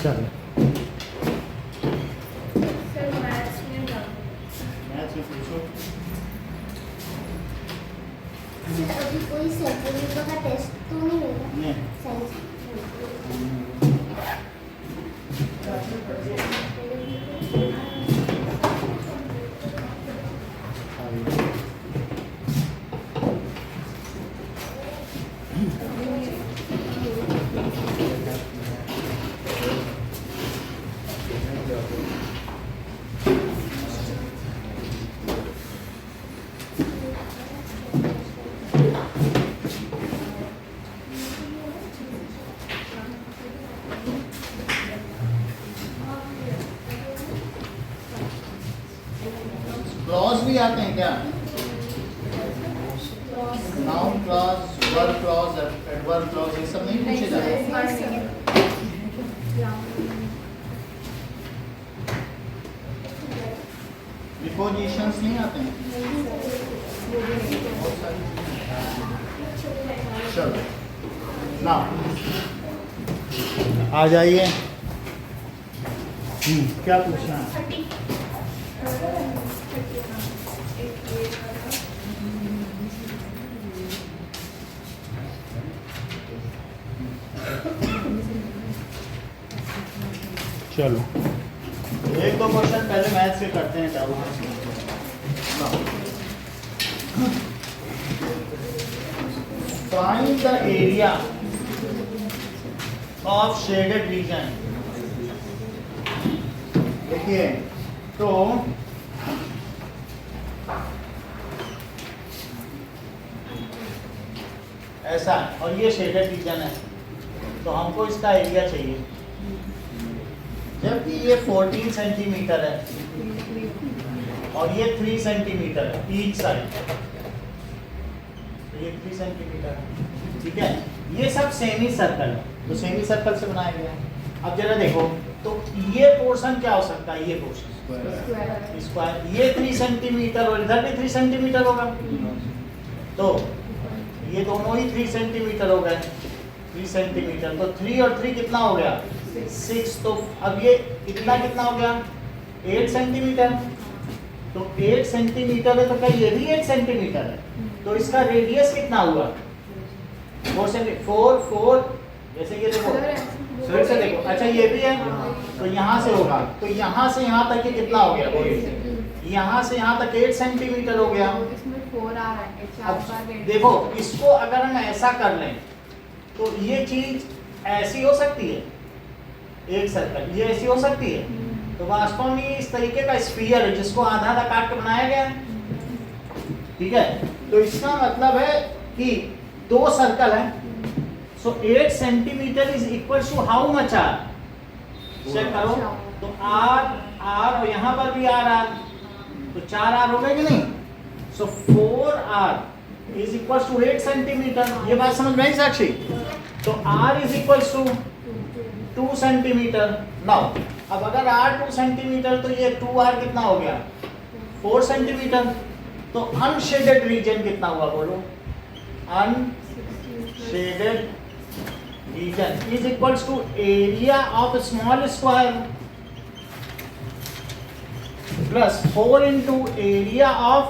चलो sir maths में पूछो। अभी कोई सर्टिफिकेट का टेस्ट तो नहीं होगा नहीं। साइंस क्लॉज भी आते हैं क्या? Noun clause, verb clause, adverb clause, ये सब नहीं पूछे जाते? प्रीपोजिशंस नहीं आते हैं? बहुत सारी चीजें। चलो ना आ जाइए। क्या पूछना है? चलो एक दो क्वेश्चन पहले मैथ से करते हैं। Find the area of shaded region. देखिए तो ऐसा है और ये शेडेड रीजन है, तो हमको इसका एरिया चाहिए। जबकि ये 14 सेंटीमीटर है और ये 3 सेंटीमीटर है ईच साइड, तो ये 3 सेंटीमीटर है, ठीक है। ये सब सेमी सर्कल है, तो सेमी सर्कल से बनाया गया है। अब जरा देखो तो ये पोर्शन क्या हो सकता है? ये पोर्शन स्क्वायर, ये 3 सेंटीमीटर और इधर भी 3 सेंटीमीटर होगा, तो ये दोनों ही 3 सेंटीमीटर हो गए। 3 सेंटीमीटर तो 3 और 3 कितना हो गया? 6। तो अब ये इतना कितना हो गया? 8 सेंटीमीटर। तो 8 सेंटीमीटर है तो क्या ये भी 8 सेंटीमीटर है? तो इसका रेडियस कितना हुआ? 4 सेंटीमीटर। 4 जैसे ये देखो, फिर से देखो, अच्छा ये भी है तो यहाँ से होगा, तो यहाँ से यहाँ तक ये कितना हो गया? यहाँ से यहाँ तक 8 सेंटीमीटर हो गया। इसमें 4 आ रहा है, 4 अब बार देखो इसको अगर हम ऐसा कर लें तो ये चीज ऐसी हो सकती है, एक सर्कल ये ऐसी हो सकती है, तो वास्तव में इस तरीके का स्फीयर है जिसको आधा आधा काट के बनाया गया है, ठीक है। तो इसका मतलब है कि 2 सर्कल है, so 8 centimetre is equal to how much R? Check करो तो आर और यहाँ पर भी आर तो 4r हो गए कि नहीं? So 4r is equal to 8 centimetre. ये बात समझ में आई साक्षी? तो r is equal to 2 centimetre. Now अब अगर r 2 सेंटीमीटर तो ये 2r कितना हो गया? 4 सेंटीमीटर। तो अनशेडेड रीजन कितना हुआ बोलो? Unshaded region is equal to area of small square plus 4 into area of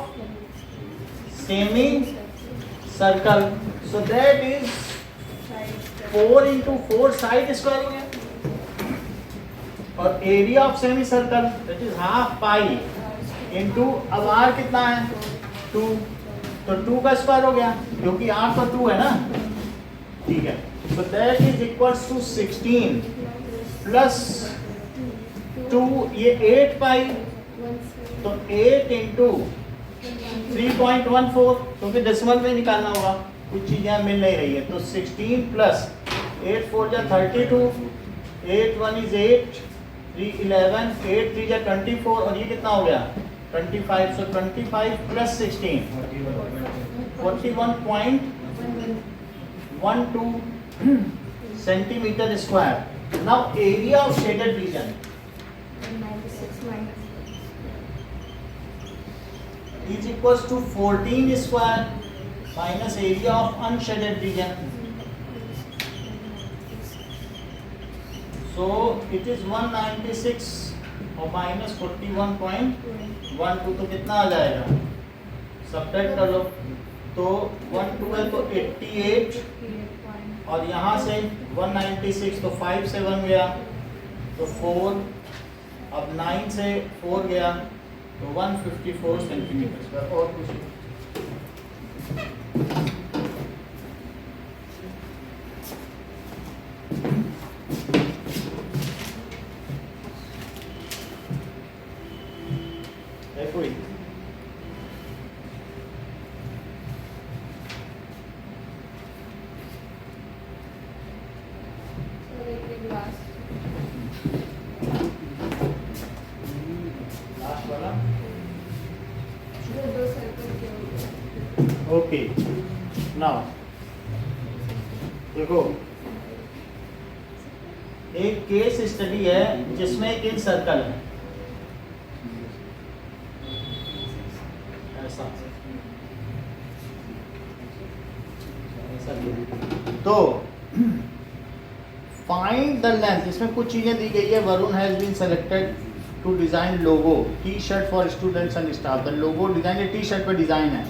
semi circle, so that is 4 into 4 side square हो गया, और area of semi circle that is half pi into अब r कितना है? 2, तो 2 का square हो गया क्योंकि r तो 2 है ना, ठीक है। so that is equals to 16 plus 2, ये 8 pi, तो 8 into 3.14, तो फिर डेसिमल में निकालना होगा, कुछ चीजें मिल नहीं रही है, तो 16 प्लस 8 4 जा 32, 8 1 is 8, 3 11, 8 3 जा 24, और ये कितना हो गया? 25, so 25 plus 16 41.12 centimeter square. Now area of shaded region 96 minus is equals to 14 square minus area of unshaded region. So it is 196 और minus 41.12 तो कितना आ जाएगा? सब्ट्रैक्ट कर लो। तो 112 तो 88 और यहाँ से 196 तो 5 से 1 गया तो 4, अब 9 से 4 गया तो 154 सेंटीमीटर स्क्वायर। और कुछ है कोई? लास्ट वाला दो सर्कल के हो गए। ओके। नाउ देखो, एक केस स्टडी है जिसमें एक इन सर्कल है ऐसा तो फाइंड द लेंथ, इसमें कुछ चीजें दी गई है। Varun has been selected to design logo T shirt for students and staff. The logo design, T shirt पे डिजाइन है,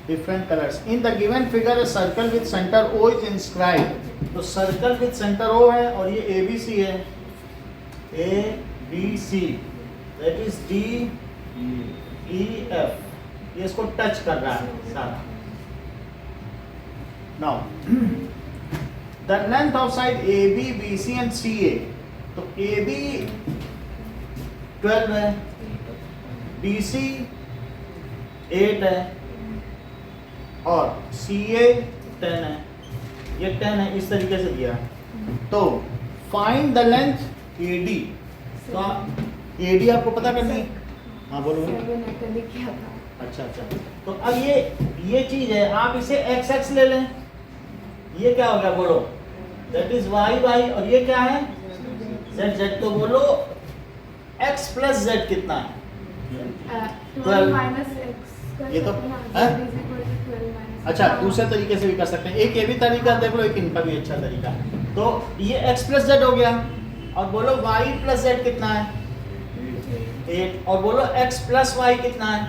different colours. In the given figure a circle with centre O is inscribed. तो circle with centre O है और ये A B C है, A B C, that is D E F. ये इसको touch कर रहा है सारा। Now the length of side A B B C and C A. तो ए बी 12 है, बी सी 8 है और सी ए 10 है। ये 10 है, इस तरीके से दिया है। तो find the length A D. तो ए डी आपको पता करनी है? हाँ बोलो। 7 ऐसे लिखा था। अच्छा अच्छा। तो अब ये चीज है, आप इसे एक्स एक्स ले लें। ये क्या हो गया बोलो? That is Y Y. और ये क्या है? Z Z. तो बोलो एक्स प्लस जेड कितना है? 12 minus x ये तो हाँ, है? z is equal to 12 minus अच्छा, हाँ। दूसरे तरीके से भी कर सकते हैं। एक ये भी तरीका देख लो, एक इनका भी अच्छा तरीका है। तो ये x प्लस जेड हो गया और बोलो y प्लस जेड कितना है? 8। और बोलो x प्लस y कितना है?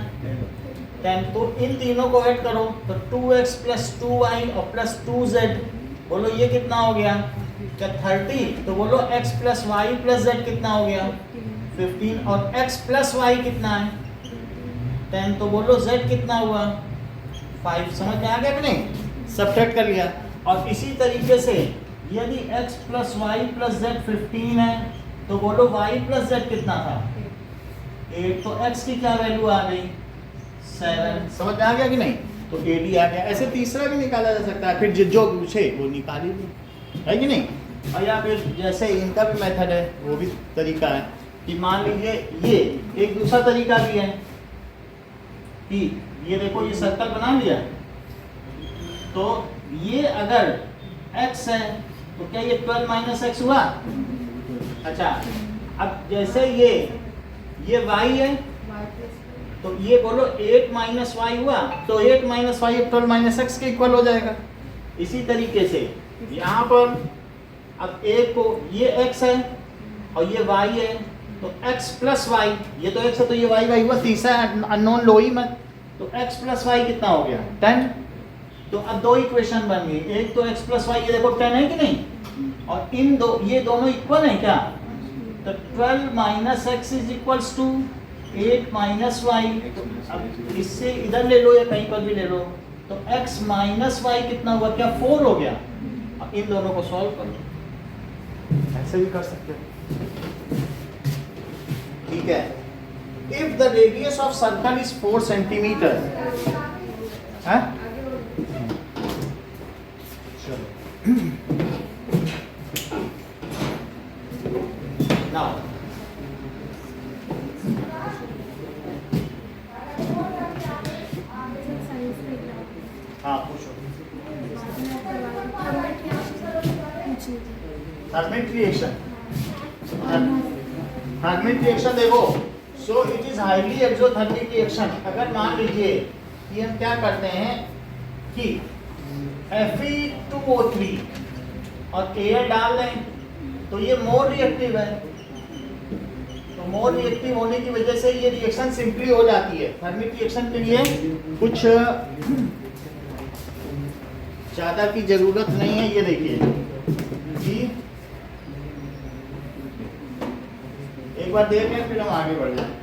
10। तो इन तीनों को ऐड करो तो 2x प्लस 2y और प्लस 2z। बोलो ये कितना हो गया? क्या 30? तो बोलो x plus y plus z कितना हो गया? 15। और x प्लस y कितना है? 10। तो बोलो z कितना हुआ? 5। समझ में आ गया कि नहीं? सब्ट्रैक्ट कर लिया। और इसी तरीके से यदि x plus Y plus Z 15 है तो बोलो y प्लस जेड कितना था? 8। तो x की क्या वैल्यू आ गई? 7। समझ में आ गया कि नहीं? तो AD आ गया। ऐसे तीसरा भी निकाला जा सकता है, फिर जो पूछे वो निकाल लीजिए, है कि नहीं? और या फिर जैसे इनका भी मेथड है, वो भी तरीका है कि मान लीजिए ये एक दूसरा तरीका भी है कि ये देखो, ये सर्कल बना लिया तो ये अगर x है तो क्या ये 12 माइनस एक्स हुआ? अच्छा, अब जैसे ये y है तो ये बोलो 8 माइनस वाई हुआ, तो 8 माइनस वाई 12 माइनस एक्स के इक्वल हो जाएगा। इसी तरीके से यहाँ पर अब एक को ये x है और ये y है तो x प्लस वाई, ये तो x है तो ये y हुआ, तीसरा अननोन लो ही मत। तो x प्लस वाई कितना हो गया? 10। तो अब दो इक्वेशन बन गई, एक तो x प्लस वाई, ये देखो 10 है कि नहीं? और इन दो, ये दोनों इक्वल है क्या? तो 12 minus X is equals to 8 minus Y. अब इससे इधर ले लो या कहीं पर भी ले लो तो x माइनस वाई कितना हुआ? क्या 4 हो गया? अब इन दोनों को सॉल्व करो, ऐसे भी कर सकते हो, ठीक है। If the radius of circle is 4 centimetre, है? चलो नाउ हाँ पूछो। थर्मिक रिएक्शन, थर्मिक रिएक्शन देखो, सो it is highly exothermic reaction. अगर मान लीजिए कि हम क्या करते हैं कि Fe2O3 और एयर डाल दें तो ये मोर रिएक्टिव है, तो मोर रिएक्टिव होने की वजह से ये रिएक्शन सिंपली हो जाती है। थर्मिक रिएक्शन के लिए कुछ ज़्यादा की जरूरत नहीं है। ये देखिए कि एक बार देखें फिर हम आगे बढ़ जाएं।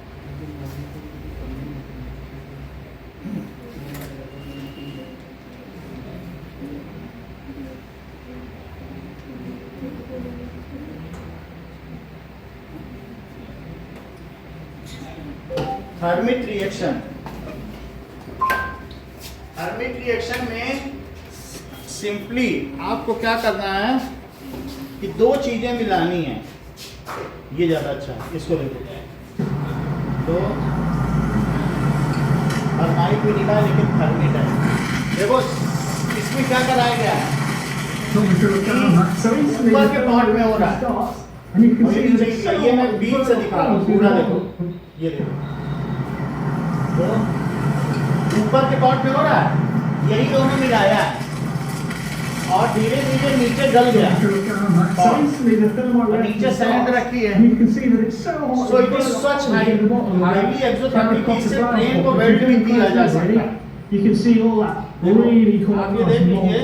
थर्मिक रिएक्शन, थर्मिक रिएक्शन में सिंपली आपको क्या करना है कि दो चीजें मिलानी है। ये ज्यादा अच्छा है, इसको देखो। तो थर्माइट भी लिखा है लेकिन थर्मिट है। देखो इसमें क्या कराया गया है, ऊपर के पार्ट में हो रहा है और ये मैं बीच से दिखा रहा हूँ पूरा। देखो ये देखो, तो ऊपर के पार्ट में हो रहा है, यही दोनों मिलाया है और धीरे धीरे नीचे गल गया और नीचे सैंड रखी है। So it is such highly exothermic कि इससे ट्रेन को वेल्ड भी किया जा सकता है। आप ये देख लीजिए,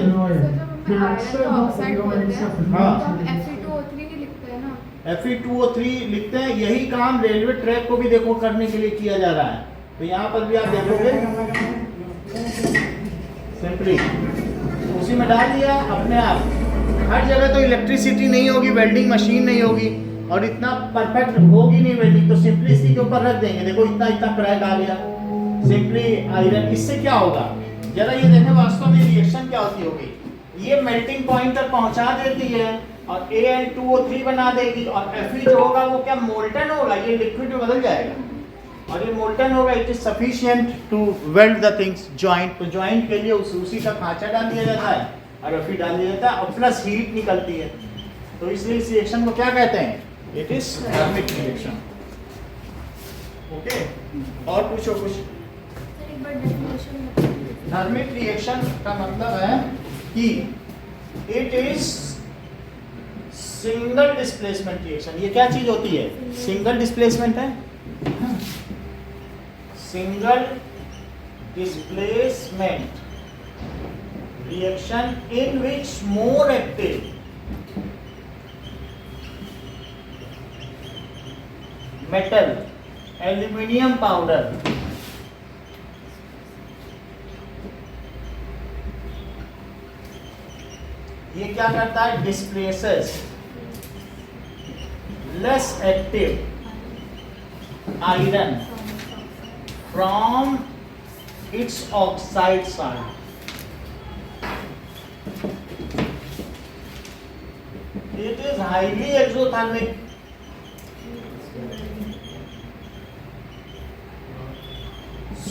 Fe2O3 लिखते हैं, यही काम रेलवे ट्रैक को भी देखो करने के लिए किया जा रहा है। तो यहाँ पर भी आप देखोगे सिंपली उसी में डाल दिया अपने आप। हर जगह तो इलेक्ट्रिसिटी नहीं होगी, वेल्डिंग मशीन नहीं होगी और इतना परफेक्ट होगी नहीं वेल्डिंग, तो सिंपली इसके ऊपर रख देंगे। देखो इतना इतना क्रैक आ गया सिंपली आयरन। इससे क्या होगा जरा ये देखें वास्तव में रिएक्शन क्या होती होगी। ये मेल्टिंग पॉइंट तक पहुंचा देती है और Al2O3 बना देगी और Fe जो होगा वो क्या मोल्टन होगा, ये लिक्विड में बदल जाएगा और ये मोल्टन होगा। It is sufficient to weld the things joint. तो जॉइंट के लिए उसी का खांचा डाल दिया जाता है और Fe डाल दिया जाता है और प्लस हीट निकलती है। तो इसलिए इस रिएक्शन को क्या कहते हैं, it is thermic reaction. Okay, और पूछो कुछ। थर्मिक रिएक्शन का मतलब है कि it is single displacement reaction. ये क्या चीज होती है, सिंगल डिस्प्लेसमेंट है, single displacement reaction in which more active metal aluminium powder ये क्या करता है, displaces less active iron from its oxide side. It is highly exothermic.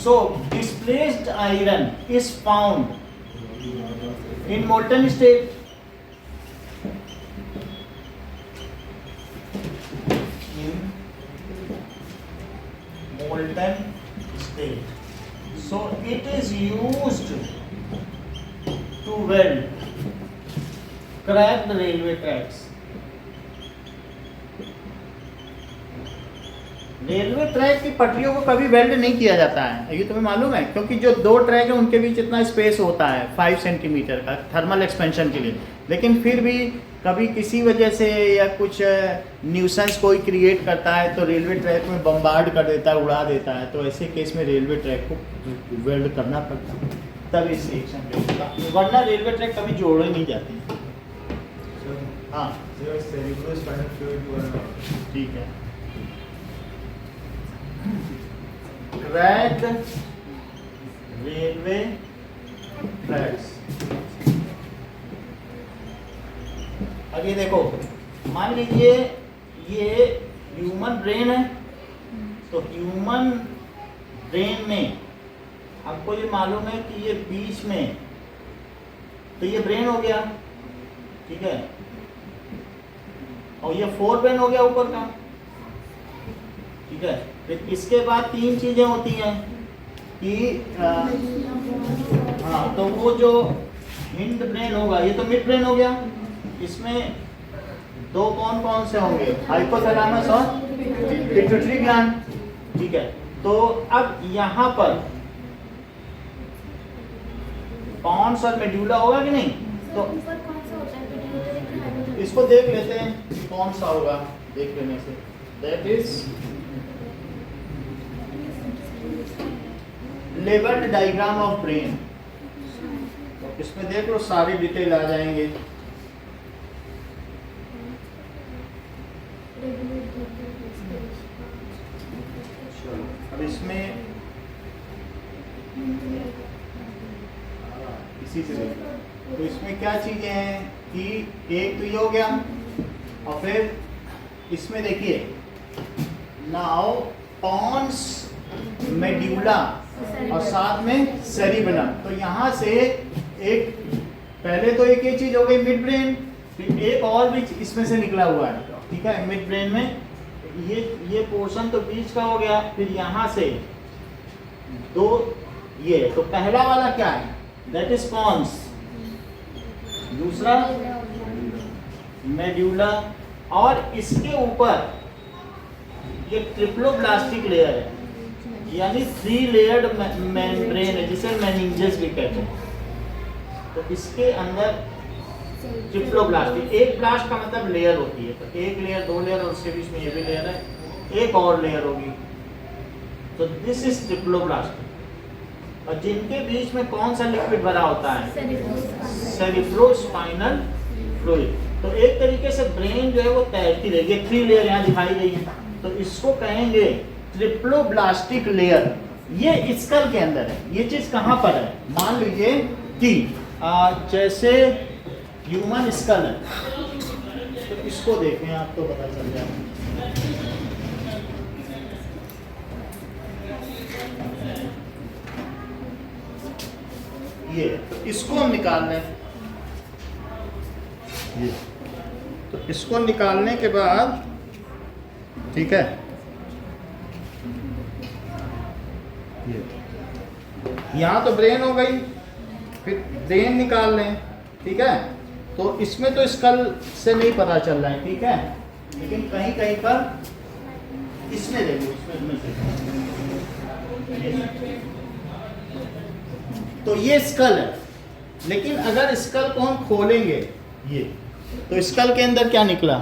So displaced iron is found in molten state. In molten state. So it is used to weld cracked railway tracks. Railway track की पटरियों को कभी weld नहीं किया जाता है, ये तुम्हें मालूम है, क्योंकि जो दो ट्रैक है उनके बीच इतना स्पेस होता है 5 सेंटीमीटर का थर्मल एक्सपेंशन के लिए। लेकिन फिर भी कभी किसी वजह से या कुछ न्यूसेंस कोई क्रिएट करता है तो रेलवे ट्रैक में बम्बार्ड कर देता है, उड़ा देता है, तो ऐसे केस में रेलवे ट्रैक को वेल्ड करना पड़ता है, तब इस रिएक्शन पे होगा, वरना रेलवे ट्रैक कभी जोड़े नहीं जाती। हाँ ठीक है। Cracked railway tracks. अब ये देखो, मान लीजिए ये ह्यूमन ब्रेन है, तो ह्यूमन ब्रेन में हमको ये मालूम है कि ये बीच में, तो ये ब्रेन हो गया, ठीक है, और ये फोर ब्रेन हो गया ऊपर का, ठीक है। फिर इसके बाद तीन चीजें होती हैं कि हाँ, तो वो जो हिंड ब्रेन होगा, ये तो मिड ब्रेन हो गया, इसमें दो कौन कौन से होंगे, हाइपोथैलेमस और पिट्यूटरी ग्लैंड। ठीक है, तो अब यहाँ पर पॉन्स और मेड्यूला होगा कि नहीं, तो ऊपर कौन सा होता है, पिट्यूटरी कि हाइपोथैलेमस? इसको देख लेते हैं कौन सा होगा, देख लेने से। That is labelled diagram of brain. तो इसमें देख लो सारी डिटेल आ जाएंगे। अब इसमें इसी से देखो, तो इसमें क्या चीजें हैं कि एक तो ये हो गया, और फिर इसमें देखिए नाउ पॉन्स, मेड्यूला और साथ में सेरिबेलम। तो यहाँ से एक, पहले तो एक ये चीज हो गई मिड ब्रेन, फिर एक और भी इसमें से निकला हुआ है। ठीक है, मिड ब्रेन में ये पोर्शन तो बीच का हो गया, फिर यहाँ से दो ये, तो पहला वाला क्या है, दैट इज पॉन्स, दूसरा मेड्यूला, और इसके ऊपर ये ट्रिप्लोब्लास्टिक लेयर है, यानी 3 लेयर्ड मेम्ब्रेन है जिसे मेनिंजेस भी कहते हैं। तो इसके अंदर ट्रिप्लोब्लास्टिक, एक ब्लास्ट का मतलब लेयर होती है, तो एक लेयर, 2 लेयर और उसके बीच में ये भी लेयर है, एक और लेयर होगी, तो दिस इज ट्रिप्लोब्लास्टिक। और जिनके बीच में कौन सा लिक्विड भरा होता है, सेरिब्रोस्पाइनल फ्लूइड। तो एक तरीके से ब्रेन जो है वो तैरती रहेगी, 3 लेयर यहाँ दिखाई गई है, तो इसको कहेंगे ट्रिप्लोब्लास्टिक लेयर। ये स्कल के अंदर है, ये चीज कहाँ पर है, मान लीजिए कि जैसे ह्यूमन स्कल है, तो इसको देखें आप तो पता चल जाएगा। ये तो इसको हम निकाल लें, ये तो इसको निकालने के बाद, ठीक है, ये यहाँ तो ब्रेन हो गई, फिर ब्रेन निकाल लें। ठीक है, तो इसमें तो स्कल से नहीं पता चल रहा है, ठीक है, लेकिन कहीं कहीं पर इसमें देखो, इसमें से तो ये स्कल है, लेकिन अगर स्कल को हम खोलेंगे ये, तो स्कल के अंदर क्या निकला,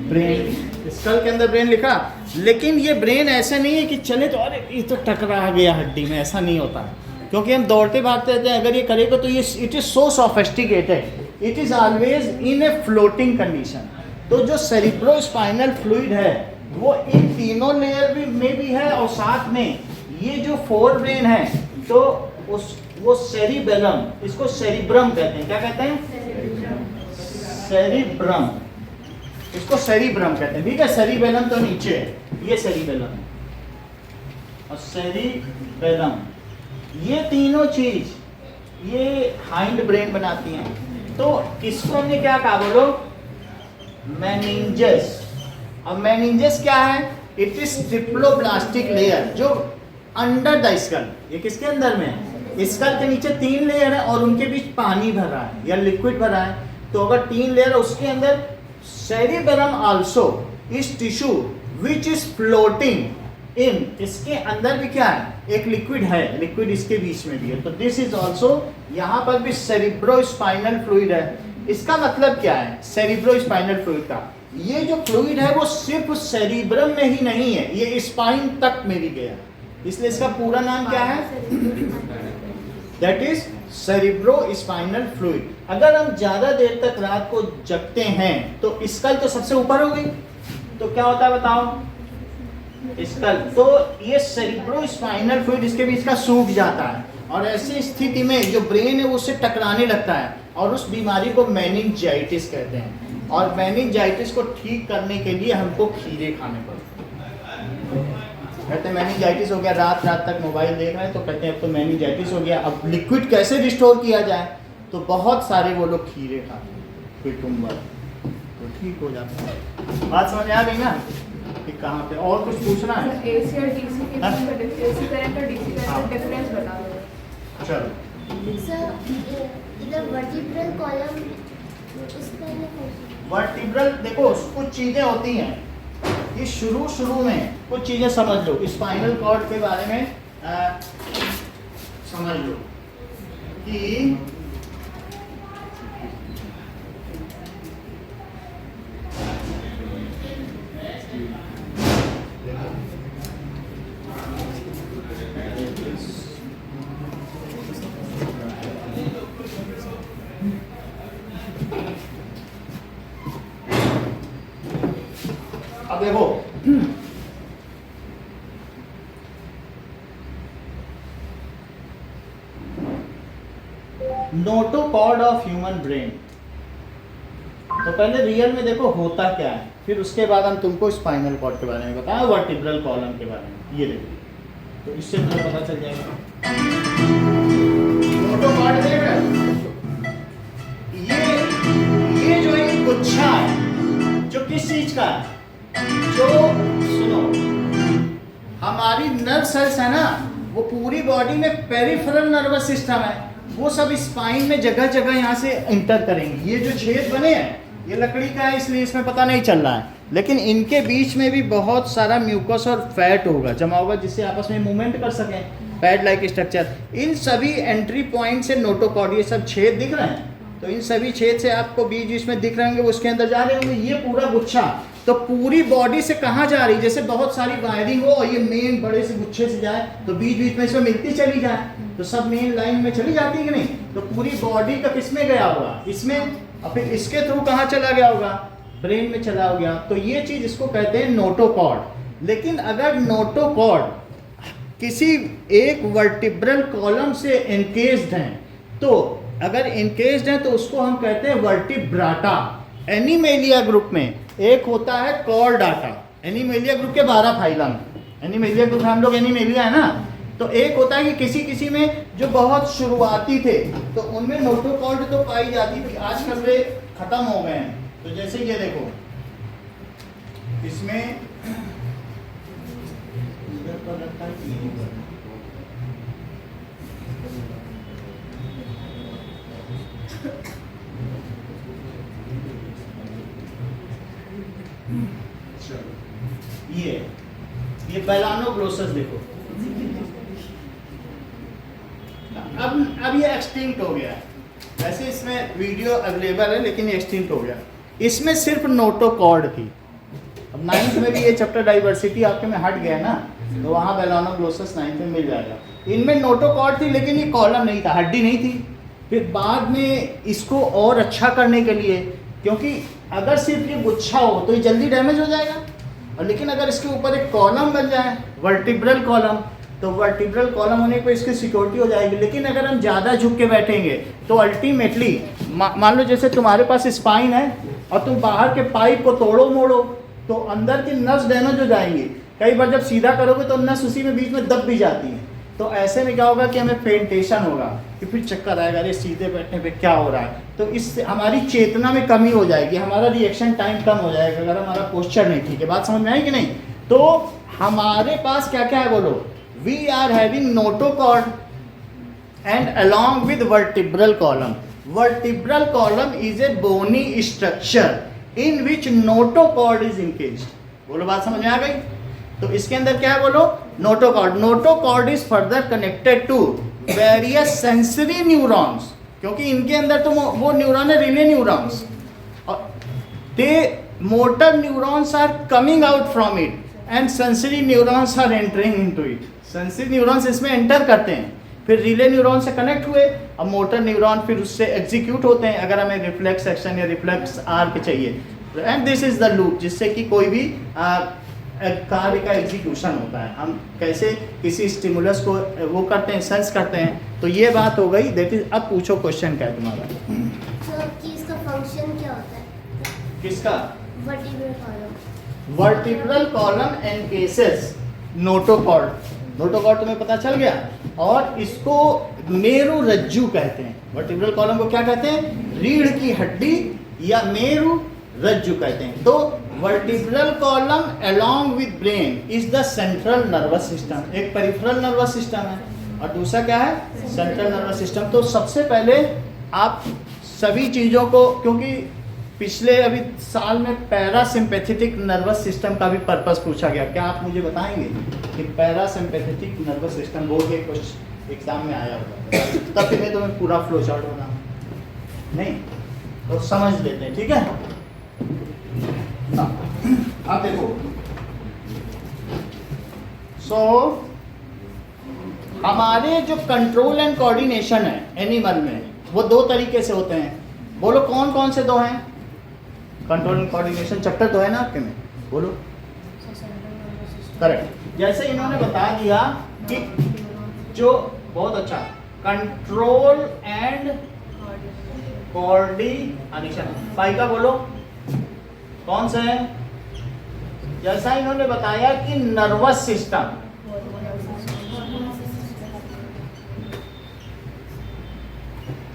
ब्रेन। स्कल के अंदर ब्रेन लिखा, लेकिन ये ब्रेन ऐसा नहीं है कि चले तो अरे ये तो टकरा गया हड्डी में, ऐसा नहीं होता है, क्योंकि हम दौड़ते भागते रहते हैं। अगर ये करेगा तो ये it is so sophisticated, it is always in a floating condition. तो जो सेरिब्रोस्पाइनल फ्लूइड है वो इन तीनों लेयर में भी है, और साथ में ये जो 4 ब्रेन है, तो वो सेरिबेलम, इसको सेरिब्रम कहते हैं। क्या कहते हैं, सेरिब्रम, इसको सेरिब्रम कहते हैं। ठीक है, सेरिबेलम तो नीचे है, ये सेरिबेलम और सेरिबेलम, ये तीनों चीज ये हाइंड ब्रेन बनाती हैं। तो इसको हमने क्या कहा, बोलो, मेनिंजेस। अब मेनिंजेस क्या है, इट इज ट्रिप्लोब्लास्टिक लेयर जो अंडर द स्कल, ये किसके अंदर में है, स्कल के नीचे 3 लेयर है और उनके बीच पानी भरा है या लिक्विड भरा है। तो अगर 3 लेयर, उसके अंदर सेरिबेलम आल्सो इस tissue which is floating in, इसके अंदर भी क्या है, एक लिक्विड है, लिक्विड इसके बीच में भी है। तो दिस इज आल्सो, यहाँ पर भी सेरिब्रोस्पाइनल फ्लूइड है। इसका मतलब क्या है सेरिब्रोस्पाइनल फ्लूइड का, ये जो फ्लूइड है वो सिर्फ सेरिब्रम में ही नहीं है, ये स्पाइन तक में भी गया, इसलिए इसका पूरा नाम क्या है, दैट इज सेरिब्रोस्पाइनल फ्लूइड। अगर हम ज्यादा देर तक रात को जगते हैं तो स्कल तो सबसे ऊपर हो गई, तो क्या होता है बताओ, स्कल, तो ये सेरिब्रोस्पाइनल फ्लूइड इसके बीच का सूख जाता है, और ऐसी स्थिति में जो ब्रेन है वो उससे टकराने लगता है, और उस बीमारी को मेनिंजाइटिस कहते हैं। और मेनिंजाइटिस को ठीक करने के लिए हमको खीरे खाने पड़ते हैं। कहते हैं मेनिंजाइटिस हो गया, रात रात तक मोबाइल देख रहे हैं, तो कहते हैं अब तो मेनिंजाइटिस हो गया, अब लिक्विड कैसे रिस्टोर किया जाए, तो बहुत सारे वो लोग खीरे खाते हैं, कुकुम्बर, तो ठीक हो जाता है। बात समझ आ गई ना कि कहाँ पे, और कुछ पूछना है, AC और DC के बीच में AC करंट और DC करंट का डिफरेंस बता दो। सर इधर वर्टिब्रल कॉलम, उसका वर्टिब्रल देखो कुछ चीजें होती हैं, ये शुरू में कुछ चीजें समझ लो, स्पाइनल कॉर्ड के बारे में समझ लो कि अब देखो नोटोकॉर्ड ऑफ ह्यूमन ब्रेन, तो पहले रियल में देखो होता क्या है, फिर उसके बाद हम तुमको स्पाइनल कॉर्ड के बारे में बताएं, वर्टिब्रल कॉलम के बारे में। ये देखो, तो इससे मुझे पता चल जाएगा। नोटोकॉर्ड देख रहे हो? ये जो एक गुच्छा है, जो किस चीज का है, जो सुनो हमारी नर्व सेल्स है ना, वो पूरी बॉडी में पेरिफेरल नर्वस सिस्टम है, वो सब स्पाइन में जगह जगह यहाँ से इंटर करेंगे। ये जो छेद बने हैं ये लकड़ी का है, इसलिए इसमें पता नहीं चल रहा है, लेकिन इनके बीच में भी बहुत सारा म्यूकस और फैट होगा, जमा होगा, जिससे आपस में मूवमेंट कर सकें, पैड लाइक स्ट्रक्चर। इन सभी एंट्री पॉइंट से नोटोकॉर्ड, ये सब छेद दिख रहे हैं, तो इन सभी छेद से आपको बीच में दिख रहे होंगे, वो उसके अंदर जा रहे होंगे। ये पूरा गुच्छा तो पूरी बॉडी से कहाँ जा रही है, जैसे बहुत सारी वायरिंग हो और ये मेन बड़े से गुच्छे से जाए तो बीच में इसमें मिलती चली जाए, तो सब मेन लाइन में चली जाती है कि नहीं, तो पूरी बॉडी का किसमें गया होगा, इसमें, और फिर इसके थ्रू कहाँ चला गया होगा, ब्रेन में चला गया। तो ये चीज इसको कहते हैं नोटोकॉर्ड। लेकिन अगर नोटोकॉर्ड किसी एक वर्टिब्रल कॉलम से एनकेज्ड हैं, तो अगर एनकेज्ड हैं तो उसको हम कहते हैं वर्टिब्राटा। एनिमेलिया ग्रुप में एक होता है कॉर्डाटा, एनिमेलिया ग्रुप के 12 फाइलम, एनिमेलिया ग्रुप हम लोग एनिमेलिया है ना, तो एक होता है कि किसी में जो बहुत शुरुआती थे तो उनमें नोटोकॉर्ड तो पाई जाती थी, आजकल वे खत्म हो गए हैं। तो जैसे ये देखो, इसमें ये बेलानोग्लोसस देखो, अब ये एक्सटिंक्ट हो गया है, वैसे इसमें वीडियो अवेलेबल है लेकिन ये एक्सटिंक्ट हो गया। इसमें सिर्फ नोटोकॉर्ड थी। अब 9th में भी ये चैप्टर डाइवर्सिटी आपके में हट गया ना, तो वहाँ बेलानोग्लोसस 9th में मिल जाएगा। इनमें नोटोकॉर्ड थी लेकिन ये कॉलम नहीं था, हड्डी नहीं थी। फिर बाद में इसको और अच्छा करने के लिए, क्योंकि अगर सिर्फ ये गुच्छा हो तो ये जल्दी डैमेज हो जाएगा, और लेकिन अगर इसके ऊपर एक कॉलम बन जाए वर्टिब्रल कॉलम, तो वर्टिब्रल कॉलम होने पर इसकी सिक्योरिटी हो जाएगी। लेकिन अगर हम ज़्यादा झुक के बैठेंगे तो अल्टीमेटली मान लो जैसे तुम्हारे पास स्पाइन है और तुम बाहर के पाइप को तोड़ो मोड़ो तो अंदर की नस डैमेज हो जाएंगी। कई बार जब सीधा करोगे तो नस उसी में बीच में दब भी जाती है। तो ऐसे में क्या होगा कि हमें फेंटेशन होगा, कि फिर चक्कर आएगा, अरे सीधे बैठने पे क्या हो रहा है। तो इससे हमारी चेतना में कमी हो जाएगी, हमारा रिएक्शन टाइम कम हो जाएगा अगर हमारा पोस्चर नहीं ठीक है। बात समझ में आई कि नहीं? तो हमारे पास क्या क्या है बोलो, we are having notochord and along with vertebral column. Vertebral column is a bony structure in which notochord is encased. बोलो बात समझ में आ गई? तो इसके अंदर क्या है बोलो, notochord. Notochord is further connected to various sensory neurons, क्योंकि इनके अंदर तो वो न्यूरॉन है रिले न्यूरॉन्स, और they motor neurons are coming out from it and sensory neurons are entering into it. Sensory neurons इसमें एंटर करते हैं, फिर रिले न्यूरॉन से कनेक्ट हुए, अब मोटर न्यूरॉन फिर उससे एग्जीक्यूट होते हैं अगर हमें रिफ्लेक्स एक्शन या रिफ्लेक्स आर्क चाहिए। And this is the loop, जिससे कि कोई भी कार्य का एग्जीक्यूशन होता है। हम कैसे किसी स्टिमुलस को वो करते हैं, सेंस करते हैं। तो ये बात हो गई, दैट इज। अब पूछो क्वेश्चन क्या है तुम्हारा? तो इसका फंक्शन क्या होता है? किसका? Vertebral column. Vertebral column encases notochord. Notochord तुम्हें पता चल गया। और इसको मेरु रज्जु कहते हैं। वर्टिब्रल कॉलम को क्या कहते हैं? रीढ़ की हड्डी या मेरु रज्जु कहते हैं। तो vertebral column along with brain is the central nervous system. एक पेरिफेरल नर्वस सिस्टम है और दूसरा क्या है? Central nervous system. तो सबसे पहले आप सभी चीज़ों को, क्योंकि पिछले अभी साल में पैरासिम्पैथेटिक नर्वस सिस्टम का भी पर्पस पूछा गया। क्या आप मुझे बताएंगे कि पैरासिम्पैथेटिक नर्वस सिस्टम बोल के कुछ एग्जाम में आया होगा, तब फिर मैं तुम्हें पूरा फ्लो चार्ट बना नहीं तो समझ लेते हैं, ठीक है। अब देखो, हमारे जो कंट्रोल एंड कोऑर्डिनेशन है एनिमल में, वो दो तरीके से होते हैं। बोलो कौन कौन से दो हैं? कंट्रोल एंड कोऑर्डिनेशन चैप्टर तो है ना आपके में, बोलो। करेक्ट। जैसे इन्होंने बता दिया कि जो बहुत अच्छा कंट्रोल एंड कोऑर्डिनेशन, फाइका बोलो कौन सा है? जैसा इन्होंने बताया कि नर्वस सिस्टम,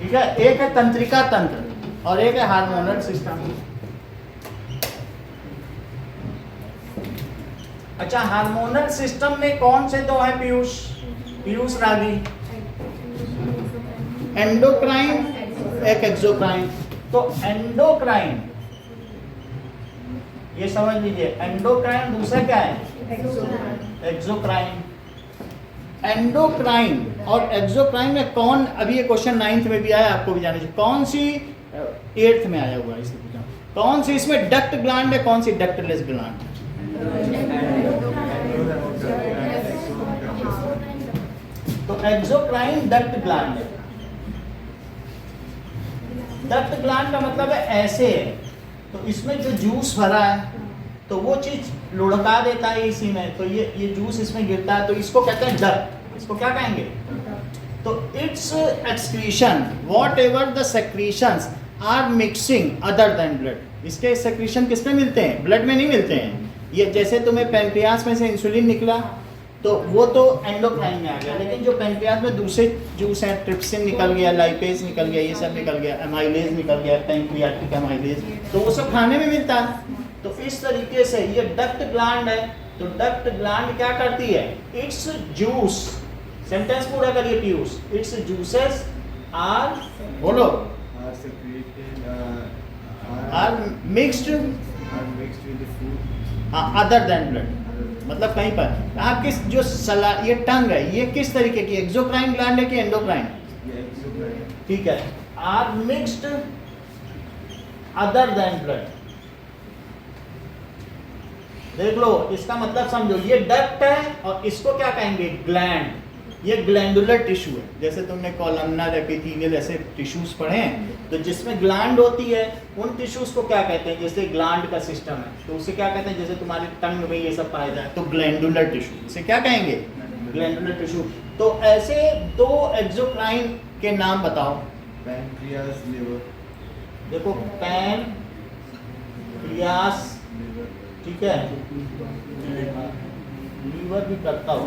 ठीक है, एक है तंत्रिका तंत्र और एक है हार्मोनल सिस्टम। अच्छा, हार्मोनल सिस्टम में कौन से दो हैं पीयूष? पीयूष रागी, एंडोक्राइन एक एक्सोक्राइन। तो एंडोक्राइन ये समझ लीजिए, एंडोक्राइन दूसरा क्या है? एक्सोक्राइन। एंडोक्राइन और एक्सोक्राइन में कौन, अभी ये क्वेश्चन 9th में भी आया, आपको भी जाना चाहिए, कौन सी 8th में आया हुआ है, इसलिए पूछा कौन सी इसमें डक्ट ग्लैंड है, कौन सी डक्टलेस ग्लैंड है? तो एक्सोक्राइन डक्ट ग्लैंड है। डक्ट ग्लैंड का मतलब है ऐसे है, तो इसमें जो जूस भरा है तो वो चीज लुढ़का देता है इसी में, तो ये जूस इसमें गिरता है, तो इसको कहते हैं डक्ट। इसको क्या कहेंगे? तो it's excretion, whatever the secretions are mixing other than blood. इसके सेक्रीशन किसमें मिलते हैं? ब्लड में नहीं मिलते हैं। ये जैसे तुम्हें पैंक्रियास में से इंसुलिन निकला तो वो तो एंडोक्राइन में आ गया, लेकिन जो पैंक्रियास में दूसरे जूस हैं, ट्रिप्सिन निकल गया, लाइपेज निकल गया, ये सब निकल गया, एमाइलेज निकल गया, पैंक्रियाटिक एमाइलेज, तो वो सब खाने में मिलता है। तो इस तरीके से ये डक्ट ग्लैंड है। तो डक्ट ग्लैंड क्या करती है? इट्स जूस, सेंटेंस पूरा करिए पीयूष, इट्स जूसेस आर, बोलो, are mixed with food other than blood. मतलब कहीं पर आपकी जो ये टंग है, ये किस तरीके की एक्सोक्राइन ग्लैंड है कि एंडोक्राइन? ठीक है, are mixed other than blood. देख लो, इसका मतलब समझो, ये डक्ट है और इसको क्या कहेंगे? ग्लैंड। ये ग्लैंडुलर टिश्यू है, जैसे तुमने कॉलमनर एपिथेलियल ऐसे टिश्यूज पढ़े हैं, तो जिसमें ग्लैंड होती है उन टिश्यूज को क्या कहते हैं? जैसे ग्लैंड का सिस्टम है तो उसे क्या कहते हैं? जैसे तुम्हारी टंग में ये सब पाया जाए तो ग्लैंडुलर टिश्यू, इसे क्या कहेंगे? Glandular tissue. तो ऐसे दो एक्सोक्राइन के नाम बताओ। Pancreas, liver. देखो, पैनक्रियास, ठीक है, लीवर भी करता हो,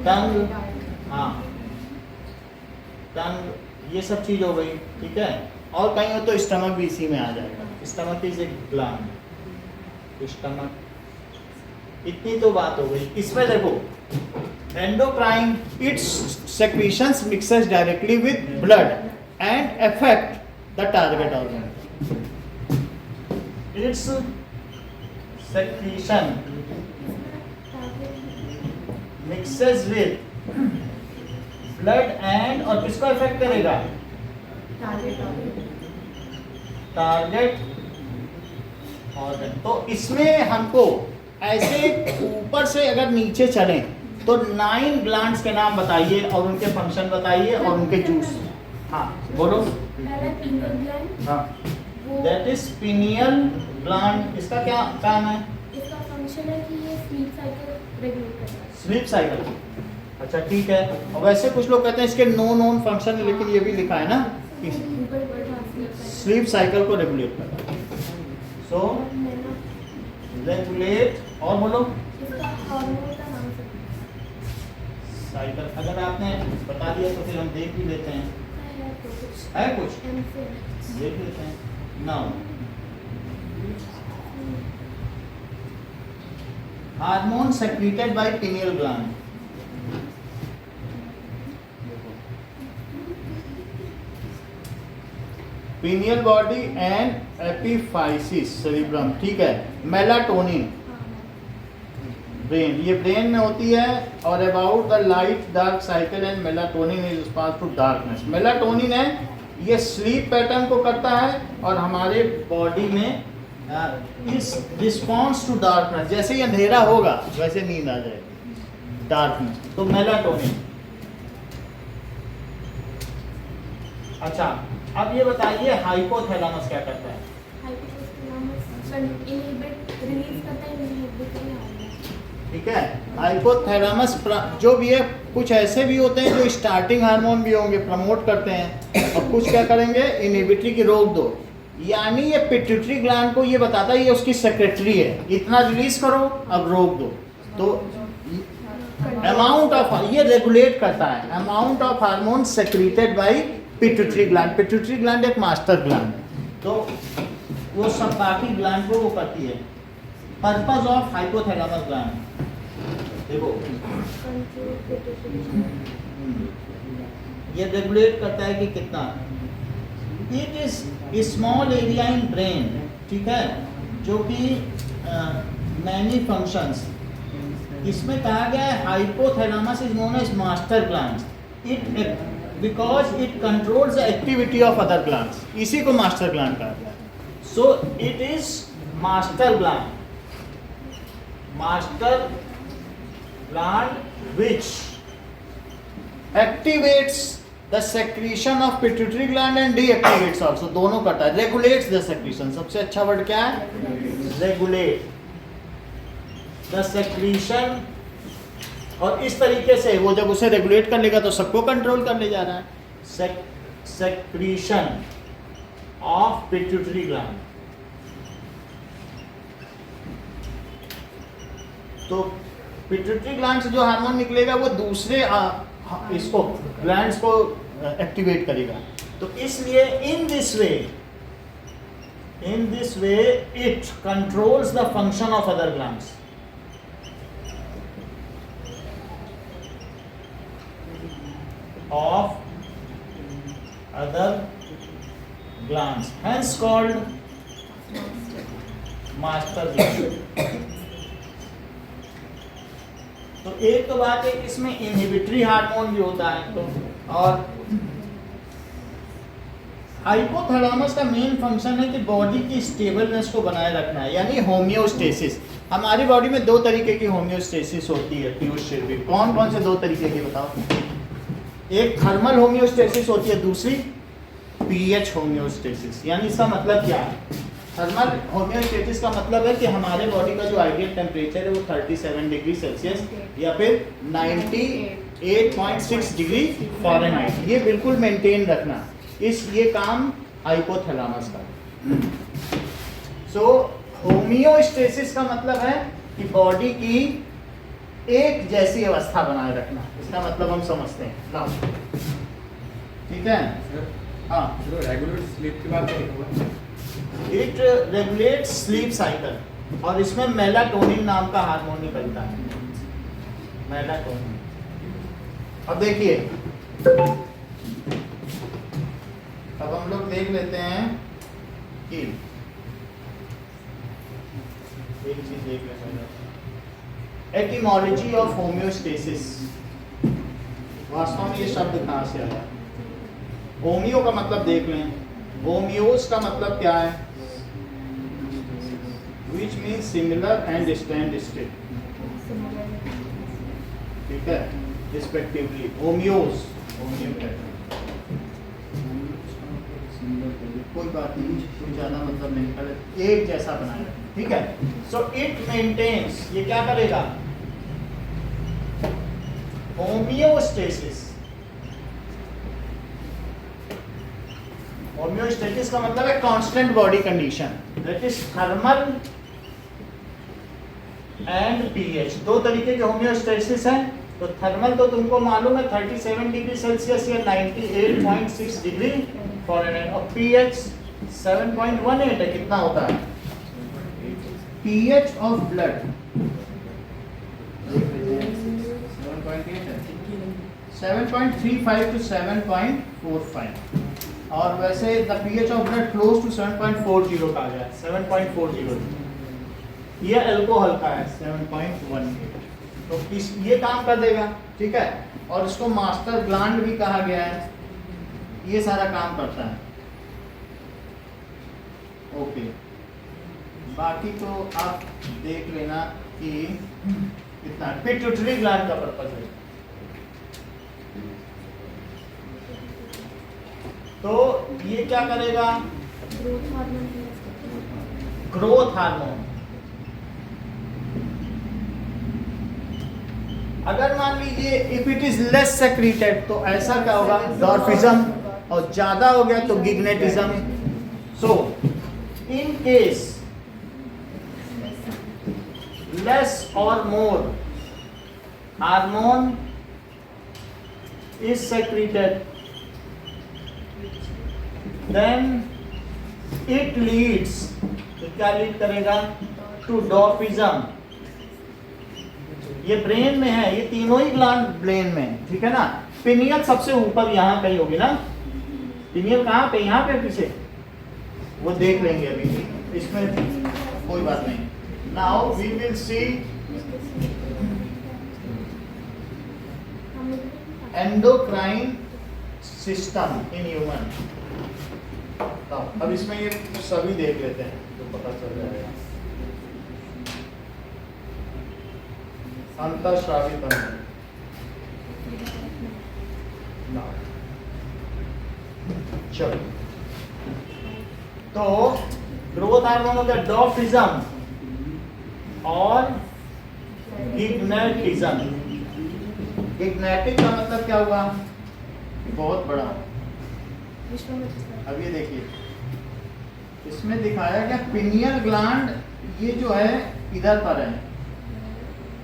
टंग, हाँ टंग, ये सब चीज हो गई, ठीक है। और कहीं हो तो स्टमक भी इसी में आ जाएगा, stomach is a gland, stomach. इतनी तो बात हो गई। इसमें देखो, endocrine, it's secretions mixes directly with blood and affect the target organ. It's secretion mixes with blood and, और किसको इफेक्ट करेगा? Target organ. तो इसमें हमको ऐसे ऊपर से अगर नीचे चलें तो 9 ग्लैंड्स के नाम बताइए और उनके फंक्शन बताइए और उनके जूस। हाँ बोलो। हाँ, दैट इज पिनियल ग्लैंड। इसका क्या काम है? इसका फंक्शन है कि ये स्लीप साइकिल रेगुलेट करता है। स्लीप साइकिल, अच्छा ठीक है। और वैसे कुछ लोग कहते हैं इसके नोन फंक्शन है, लेकिन ये भी लिखा है ना कि स्लीप साइकिल को रेगुलेट करता है। सो रेगुलेट, और बोलो साइकिल। अगर आपने बता दिया तो फिर हम देख भी लेते हैं, है कुछ देख लेते हैं। Now hormone secreted bye pineal gland. Pineal body and epiphysis cerebrum, ठीक है। मेलाटोनिन ब्रेन, ये ब्रेन में होती है। और about the light dark cycle and melatonin is response to darkness. Melatonin है ये स्लीप पैटर्न को करता है और हमारे बॉडी में इस रिस्पॉन्स टू डार्कनेस, जैसे ही अंधेरा होगा वैसे नींद आ जाएगी, डार्कनेस, तो मेलाटोनिन। अच्छा, अब ये बताइए हाइपोथैलेमस क्या करता है? रिलीज करता है, इनहिबिट नहीं होगा। ठीक है, हाइपोथैलेमस जो भी है, कुछ ऐसे भी होते हैं जो स्टार्टिंग हार्मोन भी होंगे, प्रमोट करते हैं, और कुछ क्या करेंगे, इनहिबिटरी की रोक दो। यानी ये पिट्यूटरी ग्लैंड को ये बताता है ये उसकी सेक्रेटरी है, इतना रिलीज करो, अब रोक दो। तो अमाउंट ऑफ, ये रेगुलेट करता है amount of hormone secreted bye pituitary gland. Pituitary gland एक मास्टर ग्लैंड है, तो वो सब बाकी ग्लैंड को वो करती है। पर्पस ऑफ हाइपोथैलेमस ग्लैंड देखो, ये रेगुलेट करता है कि कितना। It is small area in brain, ठीक है, जो कि मैनी फंक्शंस, इसमें कहा गया है hypothalamus is known as master gland. It because it controls the activity of other glands, इसी को मास्टर ग्लैंड कहा गया है। So it is master gland, master gland which activates the secretion of pituitary gland and deactivates also, दोनों करता है। regulates the secretion, सबसे अच्छा वर्ड क्या है? regulate the secretion। और इस तरीके से वो जब उसे रेगुलेट कर लेगा तो सबको कंट्रोल कर ले जा रहा है। secretion of pituitary gland। तो पिट्यूटरी ग्लैंड से जो हार्मोन निकलेगा वो दूसरे इसको ग्लैंड्स को एक्टिवेट करेगा। तो इसलिए in this way it controls the function of other glands. Hence called master gland। तो एक तो बात है कि इसमें इनहिबिटरी हार्मोन भी होता है, तो और हाइपोथैलेमस का मेन फंक्शन है कि बॉडी की स्टेबलनेस को बनाए रखना है, यानी होम्योस्टेसिस। हमारी बॉडी में दो तरीके की होम्योस्टेसिस होती है पीयूष शेट्टी। कौन कौन से दो तरीके की बताओ? एक थर्मल होम्योस्टेसिस होती है, दूसरी पीएच होम्योस्टेसिस। यानी इसका मतलब क्या है? थर्मल होम्योस्टेसिस का मतलब है कि हमारे बॉडी का जो आइडियल टेम्परेचर है वो 37 डिग्री सेल्सियस या फिर 98.6 डिग्री फ़ारेनहाइट, ये बिल्कुल मेंटेन रखना। ये काम हाइपोथैलेमस का। सो होम्योस्टेसिस का मतलब है कि बॉडी की एक जैसी अवस्था बनाए रखना, इसका मतलब हम समझते हैं। लाओ, ठीक है। हाँ, रेगुलर स्लीप की बात करें, इट रेगुलेट्स स्लीप साइकिल, और इसमें मेलाटोनिन नाम का हार्मोन निकलता है, मेलाटोनिन। अब देखिए, अब हम लोग देख लेते हैं कि एक चीज देख लेते हैं, एटिमोलॉजी ऑफ होम्योस्टेसिस। वास्तव में ये शब्द कहाँ से आया? होमियो का मतलब देख लें। होमियोस का मतलब क्या है? Which means similar and stand still, ठीक है, रिस्पेक्टिवली। होमियोस, कोई बात नहीं, कोई ज्यादा मतलब नहीं करे, एक जैसा बनाए, ठीक है। सो इट मेंटेन्स, ये क्या करेगा? होम्योस्टेसिस। होम्योस्टेसिस का मतलब है constant body condition, that is thermal and pH. दो तरीके के होम्योस्टेसिस हैं। तो थर्मल तो तुमको मालूम है 37 डिग्री सेल्सियस या 98.6 डिग्री फ़ारेनहाइट, और पीएच 7.18 है। कितना होता है पीएच ऑफ ब्लड? 7.35 to 7.45। और वैसे the pH of blood close to 7.40 का आ जाए 7.40। ये अल्कोहल का है 7.18। तो इस ये काम कर देगा, ठीक है। और इसको मास्टर ग्लैंड भी कहा गया है, ये सारा काम करता है। ओके, बाकी तो आप देख लेना कि इतना पिट्यूटरी ग्लैंड का पर्पस है। तो ये क्या करेगा? Growth hormone. अगर मान लीजिए if it is less secreted तो ऐसा क्या होगा? डॉर्फिज्म। और ज्यादा हो गया तो gigantism. So in case less or more hormone is secreted, then it leads, तो क्या लीड करेगा? टू डॉर्फिज्म। ये ब्रेन में है, ये तीनों ही ग्लैंड ब्रेन में है, ठीक है ना। पिनियल सबसे ऊपर यहाँ कहीं होगी ना। पिनियल कहाँ पे? यहाँ पे पीछे, वो देख लेंगे अभी, इसमें कोई बात नहीं। Now we will see endocrine system in human। अब इसमें ये सभी देख लेते हैं तो पता चल जाएगा। अंतःस्रावी तंत्र। चलो, तो ग्रोथ हार्मोन हो गया डॉर्फिज्म और गिग्नेटिज्म। गिग्नेटिक का मतलब क्या हुआ? बहुत बड़ा। अब ये देखिए, इसमें दिखाया गया पिनियल ग्लैंड, ये जो है इधर पर है,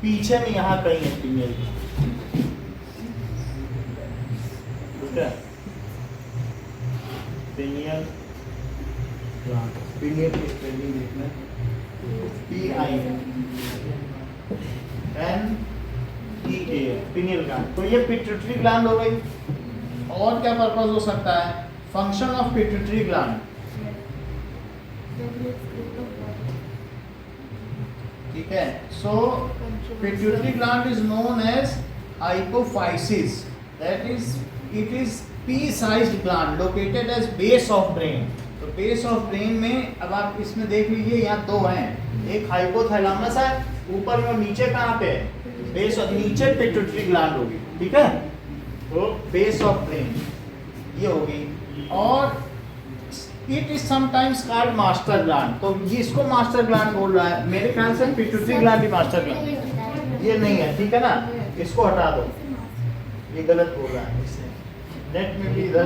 पीछे में यहाँ कहीं है पिनियल। ठीक है, पिनियल ग्लैंड, पिनियल की स्पेलिंग देखना, PINEA, पिनियल ग्लैंड। तो ये पिट्यूटरी ग्लैंड हो गई। और क्या पर्पस हो सकता है? फंक्शन ऑफ पिट्यूटरी ग्लैंड, ठीक है। So pituitary gland is known as hypophysis, that is it is pea-sized gland located as base of brain। तो बेस ऑफ ब्रेन में, अब आप इसमें देख लीजिए, यहाँ दो हैं, एक हाइपोथैलेमस है ऊपर में, नीचे कहाँ पे है? बेस और नीचे पिट्यूटरी ग्लैंड होगी, ठीक है। तो बेस ऑफ ब्रेन ये होगी। और it is sometimes called master gland. तो ये इसको मास्टर ग्लैंड बोल रहा है, मेरे ख्याल से पिट्यूटरी ग्लैंड भी मास्टर ग्लैंड ये नहीं है, ठीक है ना। इसको हटा दो, ये गलत बोल रहा है, इससे नेट में भी इधर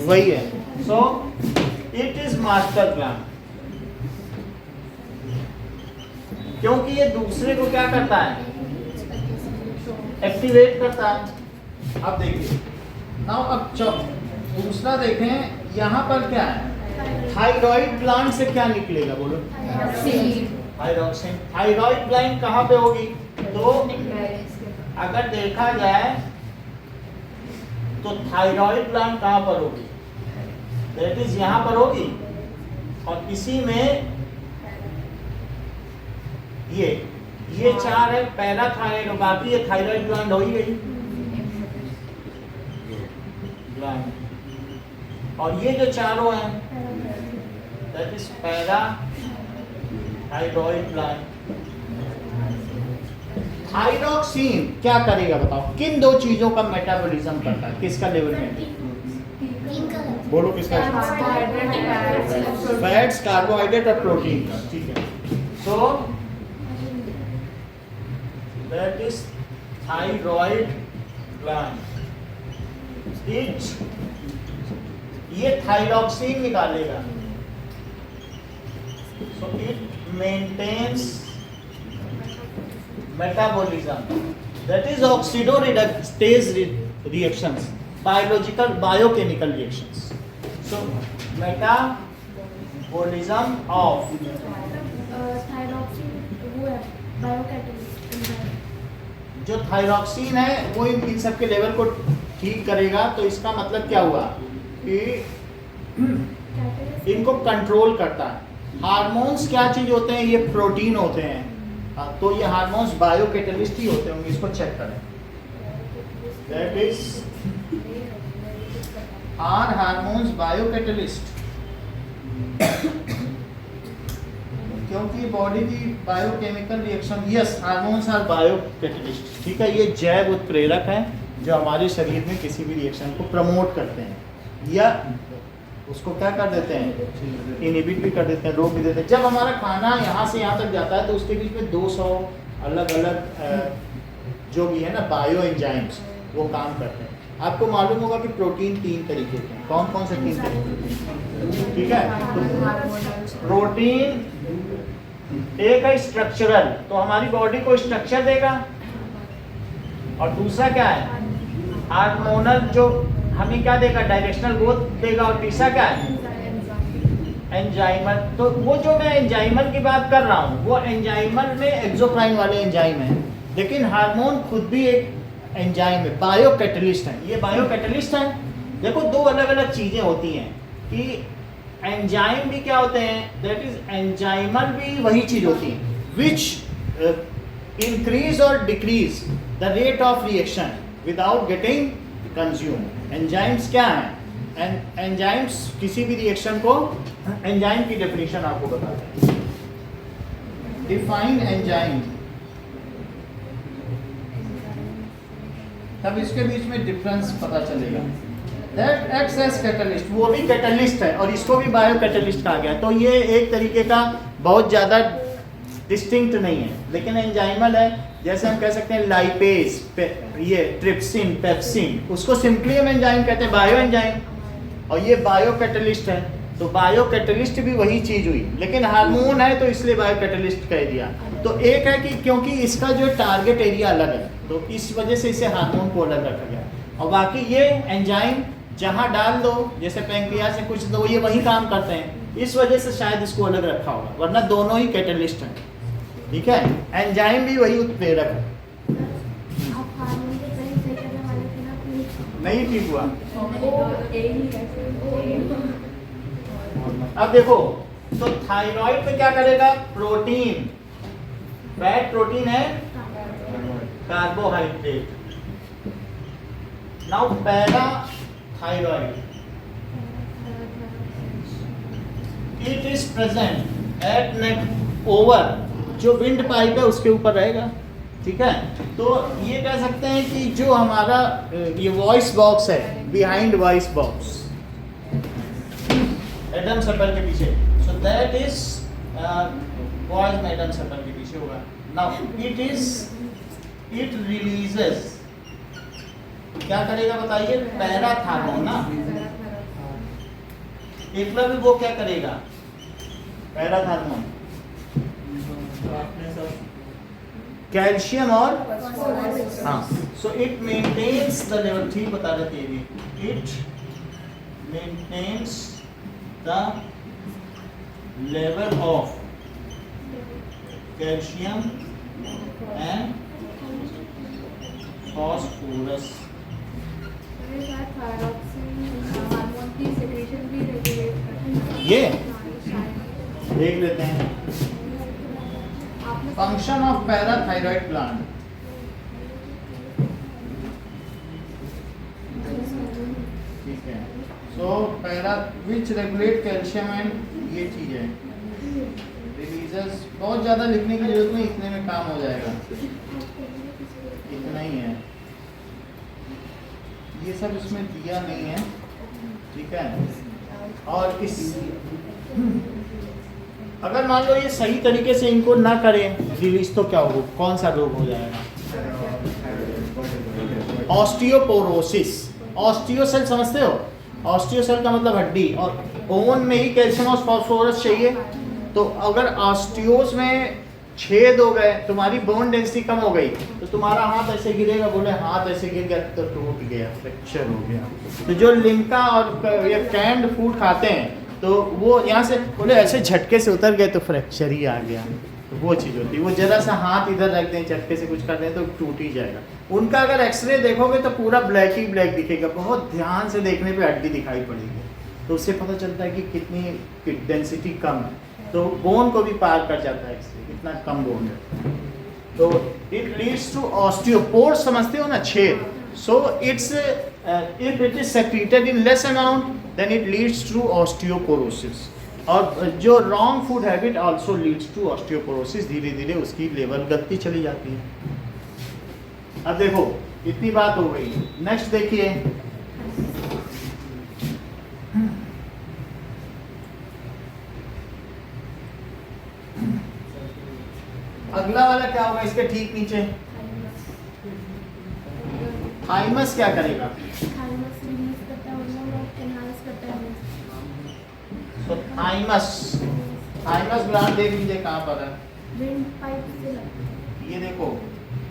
वही है। So it is master gland, क्योंकि ये दूसरे को क्या करता है? एक्टिवेट करता है। अब देखिए नाउ, अब जब दूसरा देखें, यहाँ पर क्या है? थायराइड ग्लैंड से क्या निकलेगा? बोलो। थायरॉक्सिन। थायराइड ग्लैंड कहाँ पे होगी? तो अगर देखा जाए तो थायराइड ग्लैंड कहाँ पर होगी? दैट इज यहाँ पर होगी। और इसी में ये चार है, पैराथायराइड, और बाकी ये थायराइड ग्लैंड हो ही गई ग्लैंड। और ये जो चारों हैं that is para thyroid gland. Thyroxine क्या करेगा बताओ? किन दो चीजों का मेटाबॉलिज्म करता है? किसका लेवल में? बोलो किसका? फैट्स, कार्बोहाइड्रेट और प्रोटीन का, ठीक है। So that is thyroid gland. ये थायरॉक्सिन निकालेगा। So it maintains metabolism, that is oxidoreductase reactions, biological biochemical reactions। So metabolism of जो थायरॉक्सिन है वो इन सब के लेवल को ठीक करेगा, तो इसका मतलब क्या हुआ कि इनको कंट्रोल करता है। हार्मोन्स क्या चीज होते हैं? ये प्रोटीन होते हैं। तो ये हार्मोन्स बायो कैटलिस्ट ही होते होंगे, इसको चेक करें। That is are hormones bio catalyst, क्योंकि बॉडी की biochemical reaction, yes hormones are bio catalyst, ठीक है। ये जैव उत्प्रेरक है जो हमारे शरीर में किसी भी रिएक्शन को प्रमोट करते हैं या उसको क्या कर देते हैं, इनहिबिट भी कर देते हैं, रोक भी देते हैं। जब हमारा खाना यहाँ से यहाँ तक जाता है तो उसके बीच में 200 अलग अलग जो भी है ना बायो एंजाइम्स वो काम करते हैं। आपको मालूम होगा कि प्रोटीन 3 तरीके के हैं। कौन कौन से 3 तरीके? ठीक है, तो प्रोटीन एक है स्ट्रक्चरल, तो हमारी बॉडी को स्ट्रक्चर देगा, और दूसरा क्या है हार्मोनल, जो हमें क्या देगा, डायरेक्शनल ग्रोथ देगा, और तीसरा क्या है एंजाइमल। तो वो जो मैं एंजाइमल की बात कर रहा हूँ वो एंजाइमल में एक्सोक्राइन वाले एंजाइम है, लेकिन हार्मोन खुद भी एक एंजाइम है, बायो कैटलिस्ट है। ये बायो कैटलिस्ट है। देखो 2 अलग अलग चीजें होती हैं कि एंजाइम भी क्या होते हैं, दैट इज एंजाइमल भी वही चीज होती है विच इंक्रीज और decrease the rate of reaction without getting consume. Enzymes क्या हैं? एंजाइम्स किसी भी रिएक्शन को, एंजाइम की डेफिनेशन आपको बताते हैं। डिफाइन एंजाइम, तब इसके बीच में डिफरेंस पता चलेगा। दैट एक्ट्स एज कैटलिस्ट, वो भी कैटलिस्ट है और इसको भी बायो कैटलिस्ट कहा गया। तो ये एक तरीके का बहुत ज़्यादा डिस्टिंक्ट नहीं है, लेकिन एंजाइमल है। जैसे हम कह सकते हैं लाइपेज, ये ट्रिप्सिन, पेप्सिन, उसको सिंपली हम एंजाइम कहते हैं, बायो एंजाइम, और ये बायो कैटलिस्ट है। तो बायो कैटलिस्ट भी वही चीज़ हुई, लेकिन हार्मोन है तो इसलिए बायो कैटलिस्ट कह दिया। तो एक है कि क्योंकि इसका जो टारगेट एरिया अलग है तो इस वजह से इसे हार्मोन को अलग रखा गया, और बाकी ये एंजाइम जहाँ डाल दो, जैसे पैंक्रियास से कुछ दो, ये वही काम करते हैं, इस वजह से शायद इसको अलग रखा होगा, वरना दोनों ही कैटलिस्ट हैं। ठीक है, एंजाइम भी वही उत्प्रेरक है। नहीं ठीक हुआ। अब देखो, तो थायराइड पे क्या करेगा, प्रोटीन, फैट प्रोटीन है carbohydrate. Now para thyroid, it is present at neck over, जो विंड पाइप है उसके ऊपर रहेगा। ठीक है, तो ये कह सकते हैं कि जो हमारा ये वॉइस बॉक्स है, behind voice box Adam circle के पीछे, सो दैट इज वॉइस में एडम सर्कल के पीछे होगा। नाउ इट रिलीजेस, क्या करेगा बताइए, पैराथार्मोन ना, एकलव्य वो क्या करेगा, पैराथार्मोन, कैल्शियम और हाँ, so it maintains the level, ठीक बता रहे थे भी, it maintains the level of calcium and phosphorus. ये देख लेते हैं, फंक्शन ऑफ पैराथायरॉइड ग्लैंड। ठीक है, so para which regulate calcium and ये चीज है, रिलीजेस, बहुत ज्यादा लिखने की जरूरत नहीं, इतने में काम हो जाएगा, इतना ही है, ये सब इसमें दिया नहीं है। ठीक है, और इस अगर मान लो ये सही तरीके से इनको ना करें रिलीज, तो क्या होगा, कौन सा रोग हो जाएगा, ऑस्टियोपोरोसिस। ऑस्टियोसेल समझते हो, ऑस्टियोसेल का मतलब हड्डी, और बोन में ही कैल्शियम और फास्फोरस चाहिए। तो अगर ऑस्टियोस में छेद हो गए, तुम्हारी बोन डेंसिटी कम हो गई, तो तुम्हारा हाथ ऐसे गिरेगा, बोले हाथ ऐसे गिर गया तो टूट गया, फ्रैक्चर हो गया। तो जो लिम्का और ये कैंड फूड खाते हैं तो वो यहाँ से बोले ऐसे झटके से उतर गए तो फ्रैक्चर ही आ गया। तो वो चीज़ होती है। वो जरा सा हाथ इधर रख दें, चटके से कुछ कर दें तो टूट ही जाएगा। उनका अगर एक्सरे देखोगे तो पूरा ब्लैक ही ब्लैक दिखेगा, बहुत ध्यान से देखने पे हड्डी दिखाई पड़ेगी, तो उससे पता चलता है कि कितनी डेंसिटी कम है, तो बोन को भी पार कर जाता है एक्सरे, कितना कम बोन है। तो इट लीड्स टू ऑस्टियोपोर, समझते हो ना, छेद। So it's if it is secreted in less amount then it leads to osteoporosis. और जो wrong food habit also leads to osteoporosis, धीरे धीरे उसकी लेवल गिरती चली जाती है। अब देखो इतनी बात हो गई, नेक्स्ट देखिए अगला वाला क्या होगा इसके ठीक नीचे, थाइमस क्या करेगा? थाइमस रिलीज करता है और एनहांस करता है। तो थाइमस ग्लैंड देख लीजिए कहाँ पर है, विंड पाइप से लगता है। ये देखो,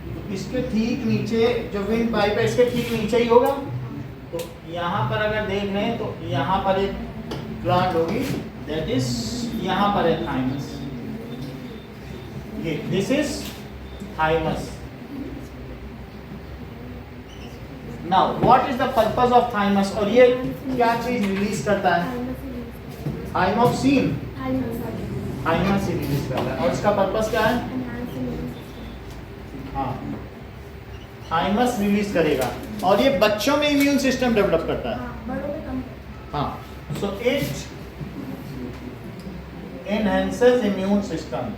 तो इसके ठीक नीचे जो विंड पाइप है इसके ठीक नीचे ही होगा। तो यहाँ पर अगर देख रहे हैं तो यहाँ पर एक ग्लैंड होगी, दैट इज यहाँ पर है थाइमस, ये this is thymus. Now what is the purpose of thymus, और ये क्या चीज रिलीज करता है? थाइमोक्सिन, थाइमस ही रिलीज करता है, और इसका पर्पस क्या है? हाँ, थाइमस रिलीज करेगा, और ये बच्चों में इम्यून सिस्टम डेवलप करता है। बड़ों में कम। हाँ, so it enhances immune system.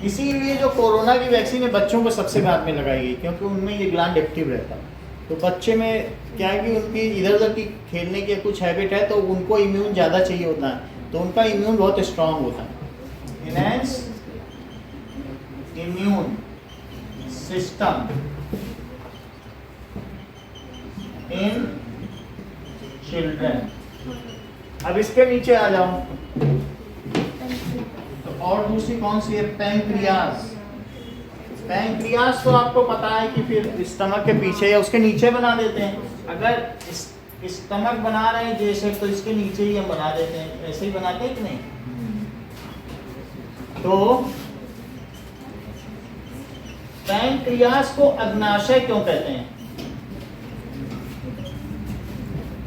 इसीलिए जो कोरोना की वैक्सीन है बच्चों को सबसे बाद में लगाई गई, क्योंकि उनमें ये ग्लैंड एक्टिव रहता है। तो बच्चे में क्या है कि उनकी इधर उधर की खेलने की कुछ हैबिट है, तो उनको इम्यून ज़्यादा चाहिए होता है, तो उनका इम्यून बहुत स्ट्रांग होता है। Enhance immune system in children. अब इसके नीचे आ जाओ, तो और दूसरी कौन सी है? पैंक्रियास। पैंक्रियास तो आपको पता है कि फिर स्टमक के पीछे या उसके नीचे बना देते हैं। अगर स्टमक बना रहे हैं जैसे, तो इसके नीचे ही हम बना देते हैं, ऐसे ही बनाते हैं कि नहीं? तो पैंक्रियास को अग्नाशय क्यों कहते हैं?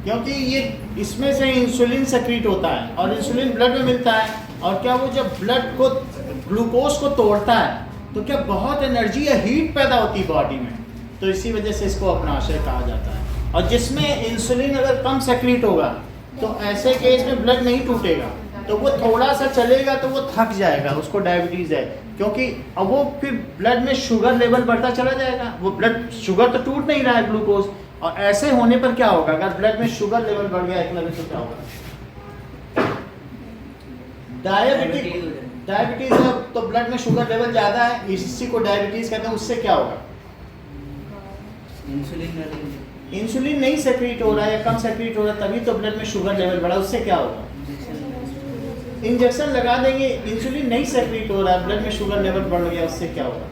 क्योंकि ये इसमें से इंसुलिन सेक्रीट होता है, और इंसुलिन ब्लड में मिलता है, और क्या वो जब ब्लड को ग्लूकोज को तोड़ता है तो क्या बहुत एनर्जी या हीट पैदा होती है बॉडी में, तो इसी वजह से इसको अग्नाशय कहा जाता है। और जिसमें इंसुलिन अगर कम सेक्रीट होगा तो ऐसे केस में ब्लड नहीं टूटेगा, तो वो थोड़ा सा चलेगा तो वो थक जाएगा, उसको डायबिटीज़ है, क्योंकि अब वो फिर ब्लड में शुगर लेवल बढ़ता चला जाएगा। वो ब्लड शुगर तो टूट नहीं रहा है ग्लूकोज, और ऐसे होने पर क्या होगा? अगर ब्लड में शुगर लेवल बढ़ गया एक लेवल तो क्या होगा? डायबिटीज है, तो ब्लड में शुगर लेवल ज़्यादा है, इसी को डायबिटीज़ कहते हैं। उससे क्या होगा? इंसुलिन नहीं सेक्रीट हो रहा है या कम सेक्रीट हो रहा है, तभी तो ब्लड में शुगर लेवल बढ़ा। उससे क्या होगा? इंजेक्शन लगा देंगे, इंसुलिन नहीं सेक्रीट हो रहा है, ब्लड में शुगर लेवल बढ़ गया, उससे क्या होगा?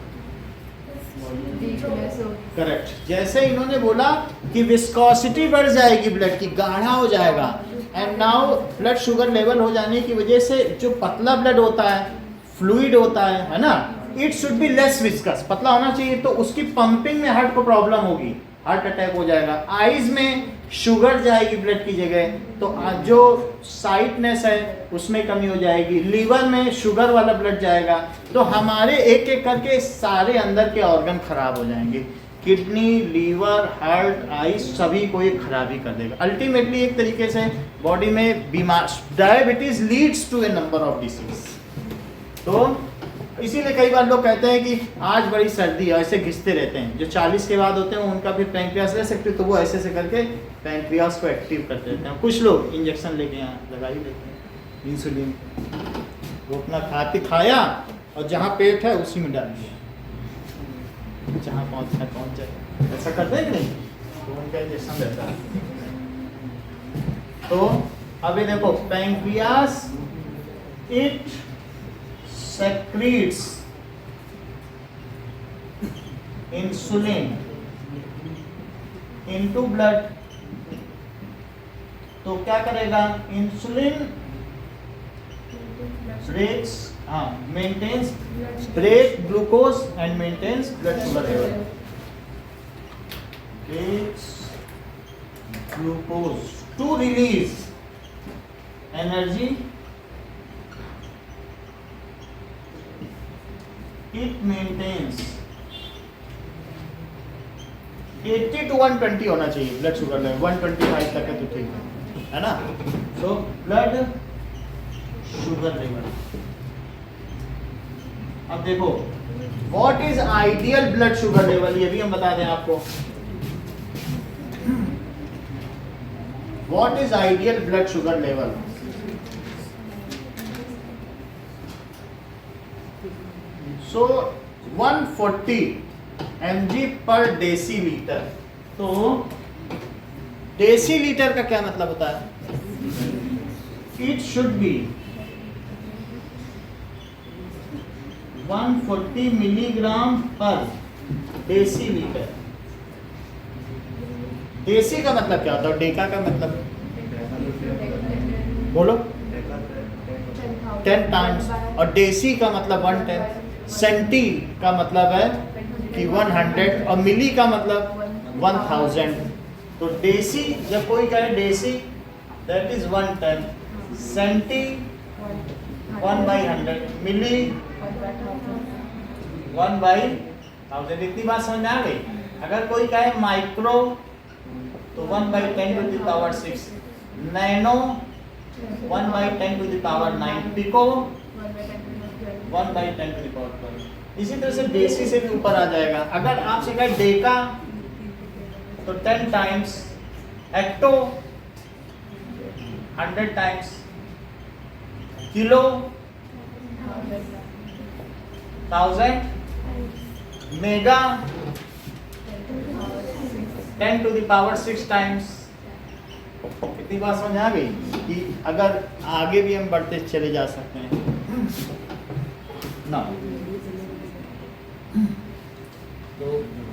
करेक्ट। जैसे इन्होंने बोला कि विस्कोसिटी बढ़ जाएगी, ब्लड की गाढ़ा हो जाएगा, and now blood sugar level हो जाने की वजह से जो पतला ब्लड होता है, फ्लूइड होता है ना, it should be less viscous, पतला होना चाहिए, तो उसकी पंपिंग में हार्ट को प्रॉब्लम होगी, हार्ट अटैक हो जाएगा। आईज में शुगर जाएगी ब्लड की जगह, तो जो साइटनेस है उसमें कमी हो जाएगी। लीवर में शुगर वाला ब्लड जाएगा, तो हमारे एक एक करके सारे अंदर के ऑर्गन खराब हो जाएंगे। किडनी, लीवर, हार्ट, आईज सभी को ये खराबी कर देगा। अल्टीमेटली एक तरीके से बॉडी में बीमार, diabetes leads to a number of disease. तो इसीलिए कई बार लोग कहते हैं कि आज बड़ी सर्दी है, ऐसे घिसते रहते हैं। जो 40 के बाद होते हैं उनका फिर पैंक्रियास रह सकते, तो वो ऐसे करके पैंक्रियास को एक्टिव करते रहते हैं। कुछ लोग इंजेक्शन लेके यहाँ लगा ही देते हैं इंसुलिन, वो अपना खाया और जहाँ पेट है उसी में डाल दिया, जहाँ पहुँचना पहुँच जाए। ऐसा करते हैं कि नहीं? तो उनका इंजेक्शन रहता है। तो अभी देखो, pancreas it secretes insulin into blood। तो क्या करेगा? Insulin breaks maintains break glucose and maintains blood sugar level. Breaks glucose to release energy, it maintains 80 to 120 होना चाहिए ब्लड शुगर लेवल, 125 तक है तो ठीक है ना। So blood sugar level. अब देखो what is ideal blood sugar level, ये भी हम बता दें आपको। What is ideal blood sugar level? So 140 mg पर डेसीलीटर। तो डेसीलीटर का क्या मतलब होता है? इट शुड बी 140 मिलीग्राम पर डेसीलीटर। देसी का मतलब क्या होता है? डेका का मतलब बोलो 10 टाइम्स, और देसी का मतलब 1/10। सेंटी का मतलब है कि 100 और मिली का मतलब 1000। तो देसी जब कोई कहे देसी दैट इज 1/10, सेंटी 1/100, मिली 1/1000। इतनी बात समझ में आ गई? अगर कोई कहे माइक्रो तो 1/10⁶, नैनो 1/10⁹, पिको 1/10⁻²। इसी तरह से देसी से भी ऊपर आ जाएगा। अगर आपसे कहे डेका तो 10 times, hecto 100 times, kilo 1000, mega 10⁶ times. इतनी बात समझ आ गई कि अगर आगे भी हम बढ़ते चले जा सकते हैं ना, तो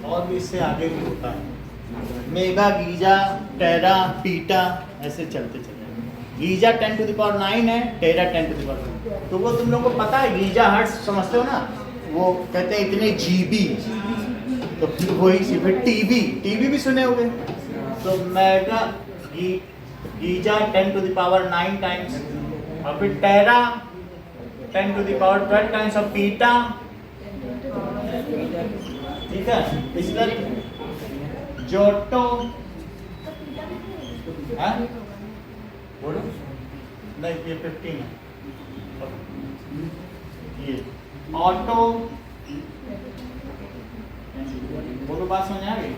और भी इससे आगे भी होता है। मेगा, गीजा, टेरा, पीटा, ऐसे चलते चले। गीजा 10⁹ है, टेरा 10⁹। तो वो तुम लोगों को पता है गीजा हर्ट्ज समझते हो ना, वो कहते हैं इतने जीबी, तो फिर वही सी फिर टीबी भी सुने होंगे। तो मेगा गीजा 10⁹ टाइम्स, और फिर टेरा 10⁻12 टाइम्स, और पीटा, ठीक है। इसलिए जोटो बोलो नहीं, ये 15 है। ये ऑटो बोलो, बात समझ आ गई?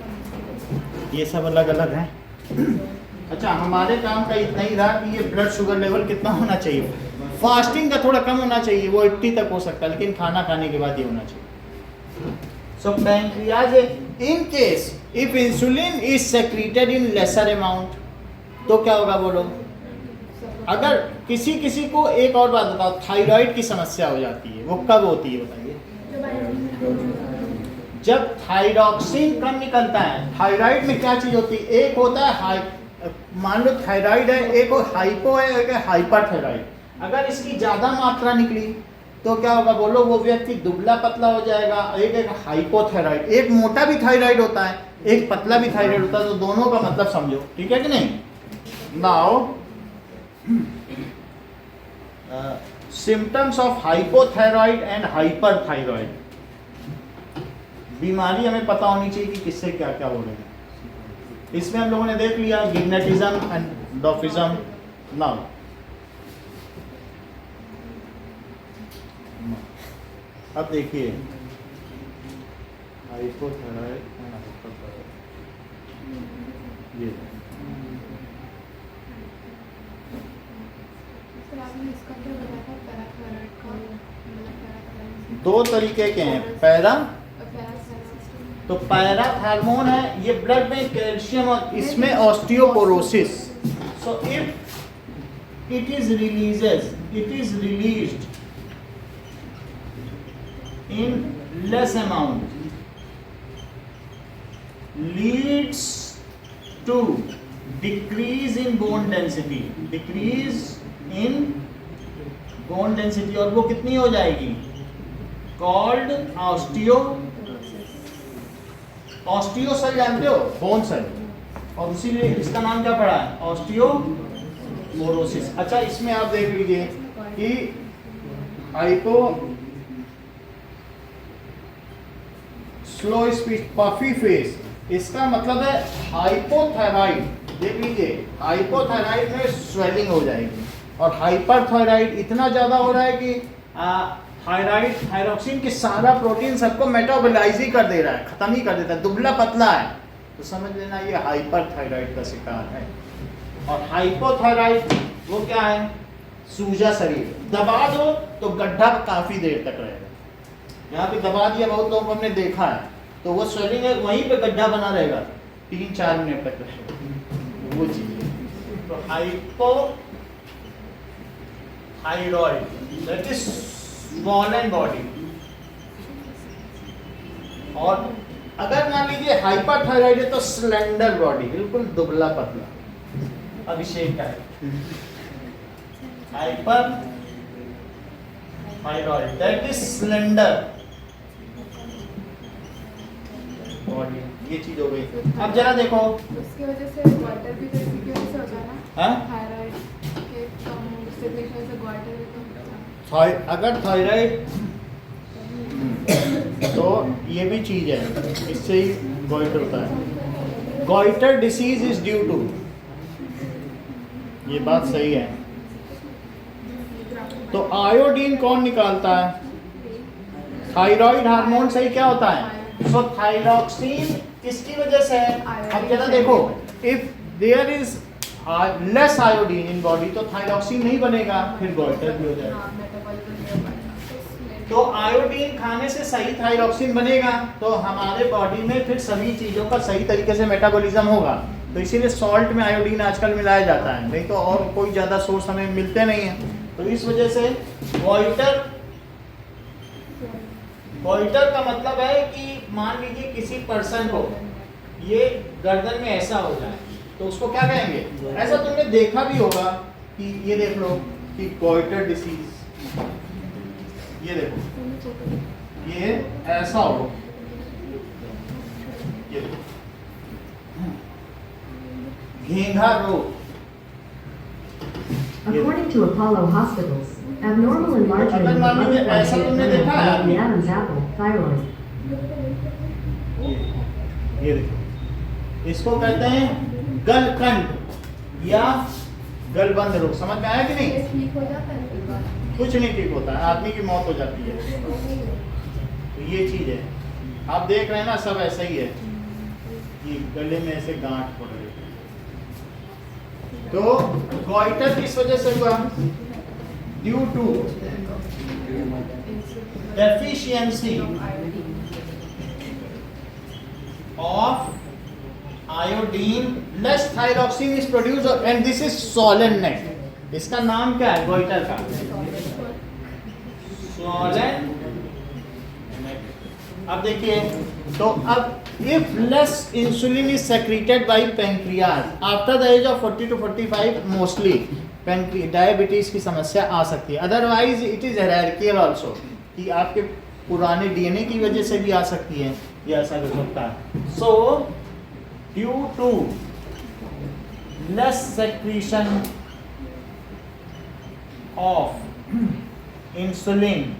ये सब अलग अलग है। अच्छा, हमारे काम का इतना ही रहा कि ये ब्लड शुगर लेवल कितना होना चाहिए। फास्टिंग का थोड़ा कम होना चाहिए, वो 80 तक हो सकता है, लेकिन खाना खाने के बाद ये होना चाहिए। So pancreas in case if insulin is secreted in lesser amount, तो क्या होगा बोलो? अगर किसी को एक और बात बताओ, थायराइड की समस्या हो जाती है, वो कब होती है बताइए? जब थायरॉक्सिन कम निकलता है। थायराइड में क्या चीज होती है? एक होता है मान लो थायराइड है, एक हाइपो है, एक हाइपर थायराइड। अगर इसकी ज्यादा मात्रा निकली तो क्या होगा बोलो? वो व्यक्ति दुबला पतला हो जाएगा। एक हाइपोथायराइड, एक मोटा भी थायराइड होता है, एक पतला भी थायराइड होता है, तो दोनों का मतलब समझो, ठीक है कि नहीं? Now symptoms of hypothyroid and hyperthyroid. बीमारी हमें पता होनी चाहिए कि किससे क्या क्या हो रहा है। इसमें हम लोगों ने देख लिया गिग्नेटिज्म एंड डॉफिज्म। नाउ अब देखिए हाइपोथायराइड एंड हाइपरथायराइड, ये दो तरीके के हैं। पैरा, तो पैरा हार्मोन है, ये ब्लड में कैल्शियम और इसमें osteoporosis. So if it is released in less amount leads to decrease in bone density, decrease in bone density, और वो कितनी हो जाएगी, कॉल्ड ऑस्टियोसेल, जानते हो, बोन सेल, और इसीलिए इसका नाम क्या पड़ा है, ऑस्टियोपोरोसिस। अच्छा, इसमें आप देख लीजिए कि hypo slow speech puffy face, इसका मतलब है हाइपोथायराइड। देख लीजिए, हाइपोथायराइड में स्वेलिंग हो जाएगी, और हाइपरथायराइड इतना ज्यादा हो रहा है कि थायराइड थायरोक्सिन की सारा प्रोटीन सबको मेटाबोलाइज ही कर दे रहा है, खत्म ही कर देता है, दुबला पतला है, तो समझ लेना ये हाइपरथायराइड का शिकार है। और हाइपोथायराइड वो क्या है, सूजा शरीर, दबा दो तो गड्ढा काफी देर तक रहेगा, यहाँ पे दबा दिया, बहुत लोगों को हमने देखा है, तो वो स्वेलिंग है वहीं पे गड्ढा बना रहेगा 3-4 मिनट तक रहेगा, वो चीज है। तो hypothyroid that is swollen body, और अगर मान लीजिए हाइपरथायरॉइड है तो स्लेंडर बॉडी, बिल्कुल दुबला पतला। अभिषेक का है हाइपरथायरॉइड दैट इज स्लेंडर बॉडी, ये चीज हो गई। अब जरा देखो, उसकी वजह से वाटर भी तो इसकी वजह से होता है ना, हाँ? थायराइड के कम सिक्रेशन से वाटर भी तो होता है। अगर थायराइड तो ये भी चीज है, इससे ही गॉइटर होता है। Goitre disease is due to, ये बात सही है। तो आयोडीन कौन निकालता है, थायराइड हार्मोन से ही क्या होता है, सो थायरोक्सिन किसकी वजह से है। अब जरा देखो, if there is less iodine in body तो थायरोक्सिन नहीं बनेगा, फिर गॉइटर भी हो जाएगा। हाँ, मेटाबॉलिज्म नहीं हो पाएगा। तो आयोडीन खाने से सही थायरोक्सिन बनेगा, तो हमारे बॉडी में फिर सभी चीज़ों का सही तरीके से मेटाबॉलिज्म होगा। तो इसीलिए सॉल्ट में आयोडीन आजकल मिलाया जाता है, नहीं तो और कोई ज़्यादा सोर्स हमें मिलते नहीं हैं। तो इस वजह से गॉइटर का मतलब है कि मान लीजिए किसी पर्सन को ये गर्दन में ऐसा हो जाए तो उसको क्या कहेंगे, ऐसा तुमने देखा भी होगा कि ये देख लो कि गॉइटर डिसीज, ये देखो ये ऐसा हो, ये देखो घेंघा रोग। According to Apollo Hospitals, abnormal enlargement of the blood vessels in the Adam's apple, thyroid. ये देखो, इसको कहते हैं गलकंठ या गलबंद रोग। समझ में आया कि नहीं? ठीक हो जाता है फिर बाद। कुछ नहीं ठीक होता है, आदमी की मौत हो जाती है। तो ये चीज है, आप देख रहे हैं ना, सब ऐसा ही है कि गले में ऐसे गांठ पड़ रही है। तो गॉइटर किस वजह से हुआ, due to deficiency of iodine, less thyroxine is produced and this is swollen neck. इसका नाम क्या है गॉइटर का, सॉलन। अब देखिए, तो अब if less insulin is secreted by pancreas after the age of 40 to 45 mostly diabetes की समस्या आ सकती है। Otherwise it is hereditary also, कि आपके पुराने डीएनए की वजह से भी आ सकती है, ये ऐसा हो सकता है। So due to less secretion of insulin,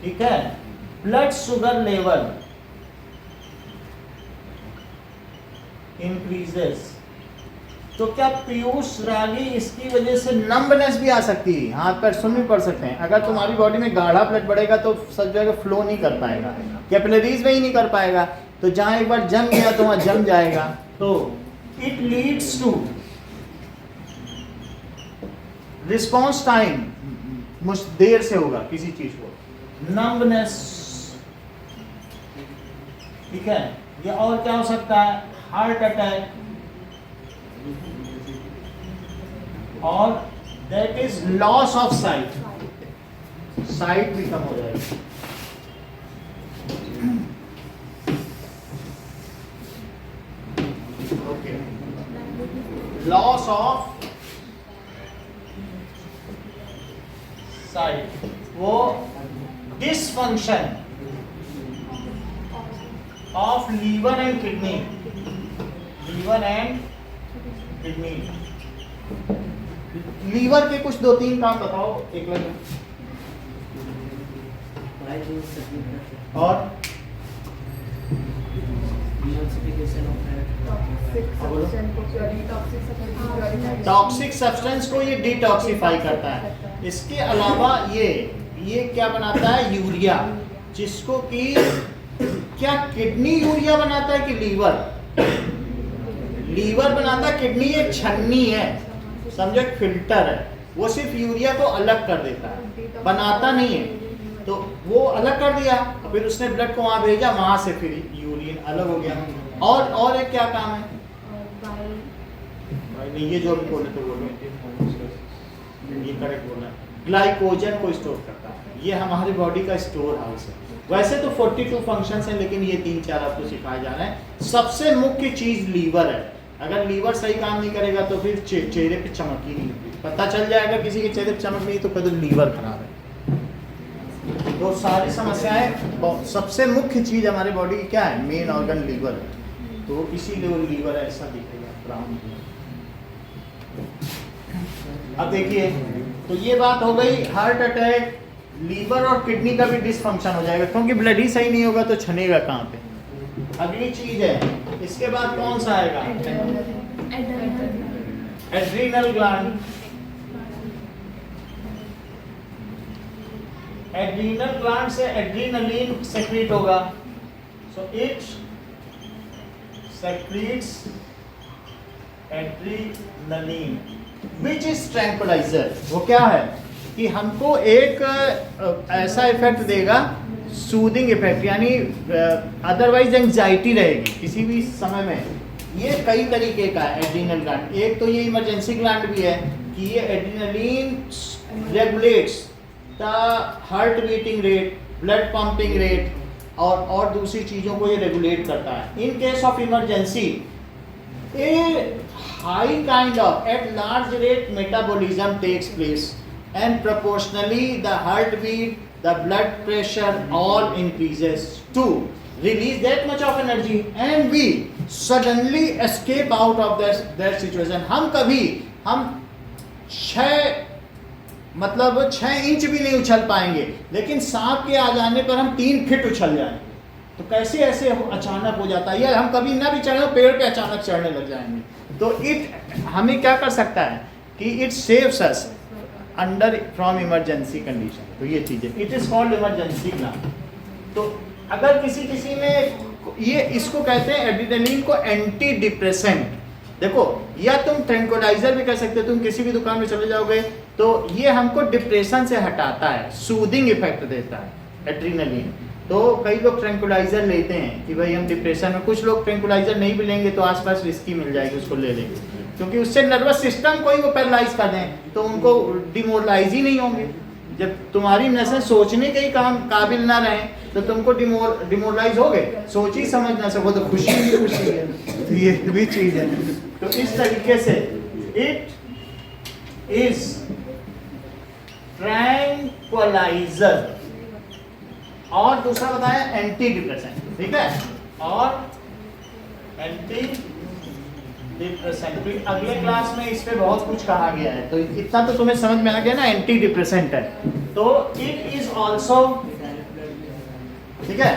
ठीक है, ब्लड शुगर लेवल इंक्रीजेस। तो क्या पीयूष रागी, इसकी वजह से नंबनेस भी आ सकती है, हाथ पैर सुन भी पड़ सकते हैं। अगर तुम्हारी बॉडी में गाढ़ा ब्लड बढ़ेगा तो सब जगह फ्लो नहीं कर पाएगा, कैपिलरीज में ही नहीं कर पाएगा, तो जहां एक बार जम गया तो वहां जम जाएगा। तो it leads to response time मुझ देर से होगा किसी चीज को, नंबनेस, ठीक है। ये और क्या हो सकता है, हार्ट अटैक, और that is loss of sight, sight भी कम हो जाएगी। ओके, लॉस ऑफ साइड, वो dysfunction of liver and kidney, liver and kidney. Liver के कुछ 2-3 काम बताओ एक लगे। और टॉक्सिक सब्सटेंस को ये डिटॉक्सिफाई करता है। इसके अलावा ये क्या बनाता है, यूरिया, जिसको कि क्या किडनी यूरिया बनाता है कि लीवर? लीवर बनाता है, किडनी एक छन्नी है, समझो फिल्टर है, वो सिर्फ यूरिया को अलग कर देता है, बनाता नहीं है। तो वो अलग कर दिया, फिर उसने ब्लड को वहां भेजा, वहां से फिर यूरिन अलग हो गया। और एक क्या काम है? नहीं, ये जो अभी बोले तो बोलो, ये करेक्ट बोला। ग्लाइकोजन को स्टोर करता है, ये हमारी बॉडी का स्टोर हाउस है। वैसे तो 42 फंक्शंस हैं, लेकिन ये 3-4 आपको सिखाए जा रहे हैं। सबसे मुख्य चीज लीवर है। अगर लीवर सही काम नहीं करेगा तो फिर चेहरे पे चमक ही नहीं होगी। पता चल जाएगा किसी के चेहरे पे चमक नहीं तो कभी लीवर खराब है। तो सारी समस्याएं, सबसे मुख्य चीज हमारे बॉडी की क्या है? मेन ऑर्गन लीवर है। तो इसीलिए वो लीवर ऐसा दिखेगा, ब्राउन। अब देखिए, तो ये बात हो गई हार्ट अटैक, लीवर और किडनी का भी डिसफंक्शन हो जाएगा, क्योंकि ब्लड ही सही नहीं होगा तो छनेगा कहाँ पे। अगली चीज है, इसके बाद कौन सा आएगा? Adrenal gland. एड्रीनल ग्लैंड से एड्रीनलिन सेक्रेट होगा, so it secrets adrenaline which is tranquilliser. वो क्या है कि हमको एक ऐसा इफेक्ट देगा, सूदिंग इफेक्ट, यानी अदरवाइज एंजाइटी रहेगी किसी भी समय में। ये कई तरीके का है एड्रीनल ग्लैंड। एक तो ये इमरजेंसी ग्लैंड भी है कि ये adrenaline regulates the heart beating rate, blood pumping rate, और दूसरी चीज़ों को ये रेगुलेट करता है। In case of emergency a high kind of at large rate metabolism takes place and proportionally the heartbeat, the blood pressure all increases to release that much of energy and we suddenly escape out of that situation. हम 6 inch भी नहीं उछल पाएंगे, लेकिन सांप के आ जाने पर हम 3 फीट उछल जाएंगे। तो कैसे ऐसे अचानक हो जाता है? या हम कभी ना भी चढ़े, पेड़ पे अचानक चढ़ने लग जाएंगे। तो हमें क्या कर सकता है कि it saves us under from emergency condition. तो ये चीज़ है, it is called emergency gland. तो अगर किसी में ये, इसको कहते हैं एड्रेनलिन को एंटी डिप्रेसेंट। देखो, या तुम ट्रैंक्विलाइजर भी कह सकते हो। तुम किसी भी दुकान में चले जाओगे तो ये हमको डिप्रेशन से हटाता है, सूदिंग इफेक्ट देता है एड्रेनलिन। तो कई लोग ट्रैंक्विलाइजर लेते हैं कि भाई हम डिप्रेशन में, कुछ लोग ट्रैंक्विलाइजर नहीं भी लेंगे तो आसपास विस्की मिल जाएगी, उसको ले लेंगे, क्योंकि उससे नर्वस सिस्टम को ही वो पैरालाइज कर दें तो उनको डिमोरलाइज ही नहीं होंगे। जब तुम्हारी नसें सोचने के ही काबिल ना रहें तो तुमको डिमोरलाइज हो गए, सोच ही समझ ना सको तो खुशी ही खुशी है। तो ये भी चीज है। तो इस तरीके से इट इज ट्रैंक्विलाइजर। और दूसरा बताया एंटी डिप्रेसेंट, ठीक है, और एंटी डिप्रेसेंट। अगले क्लास में इस पे बहुत कुछ कहा गया है, तो इतना तो तुम्हें समझ में आ गया ना, एंटी डिप्रेसेंट है। तो इट इज ऑल्सो, ठीक है,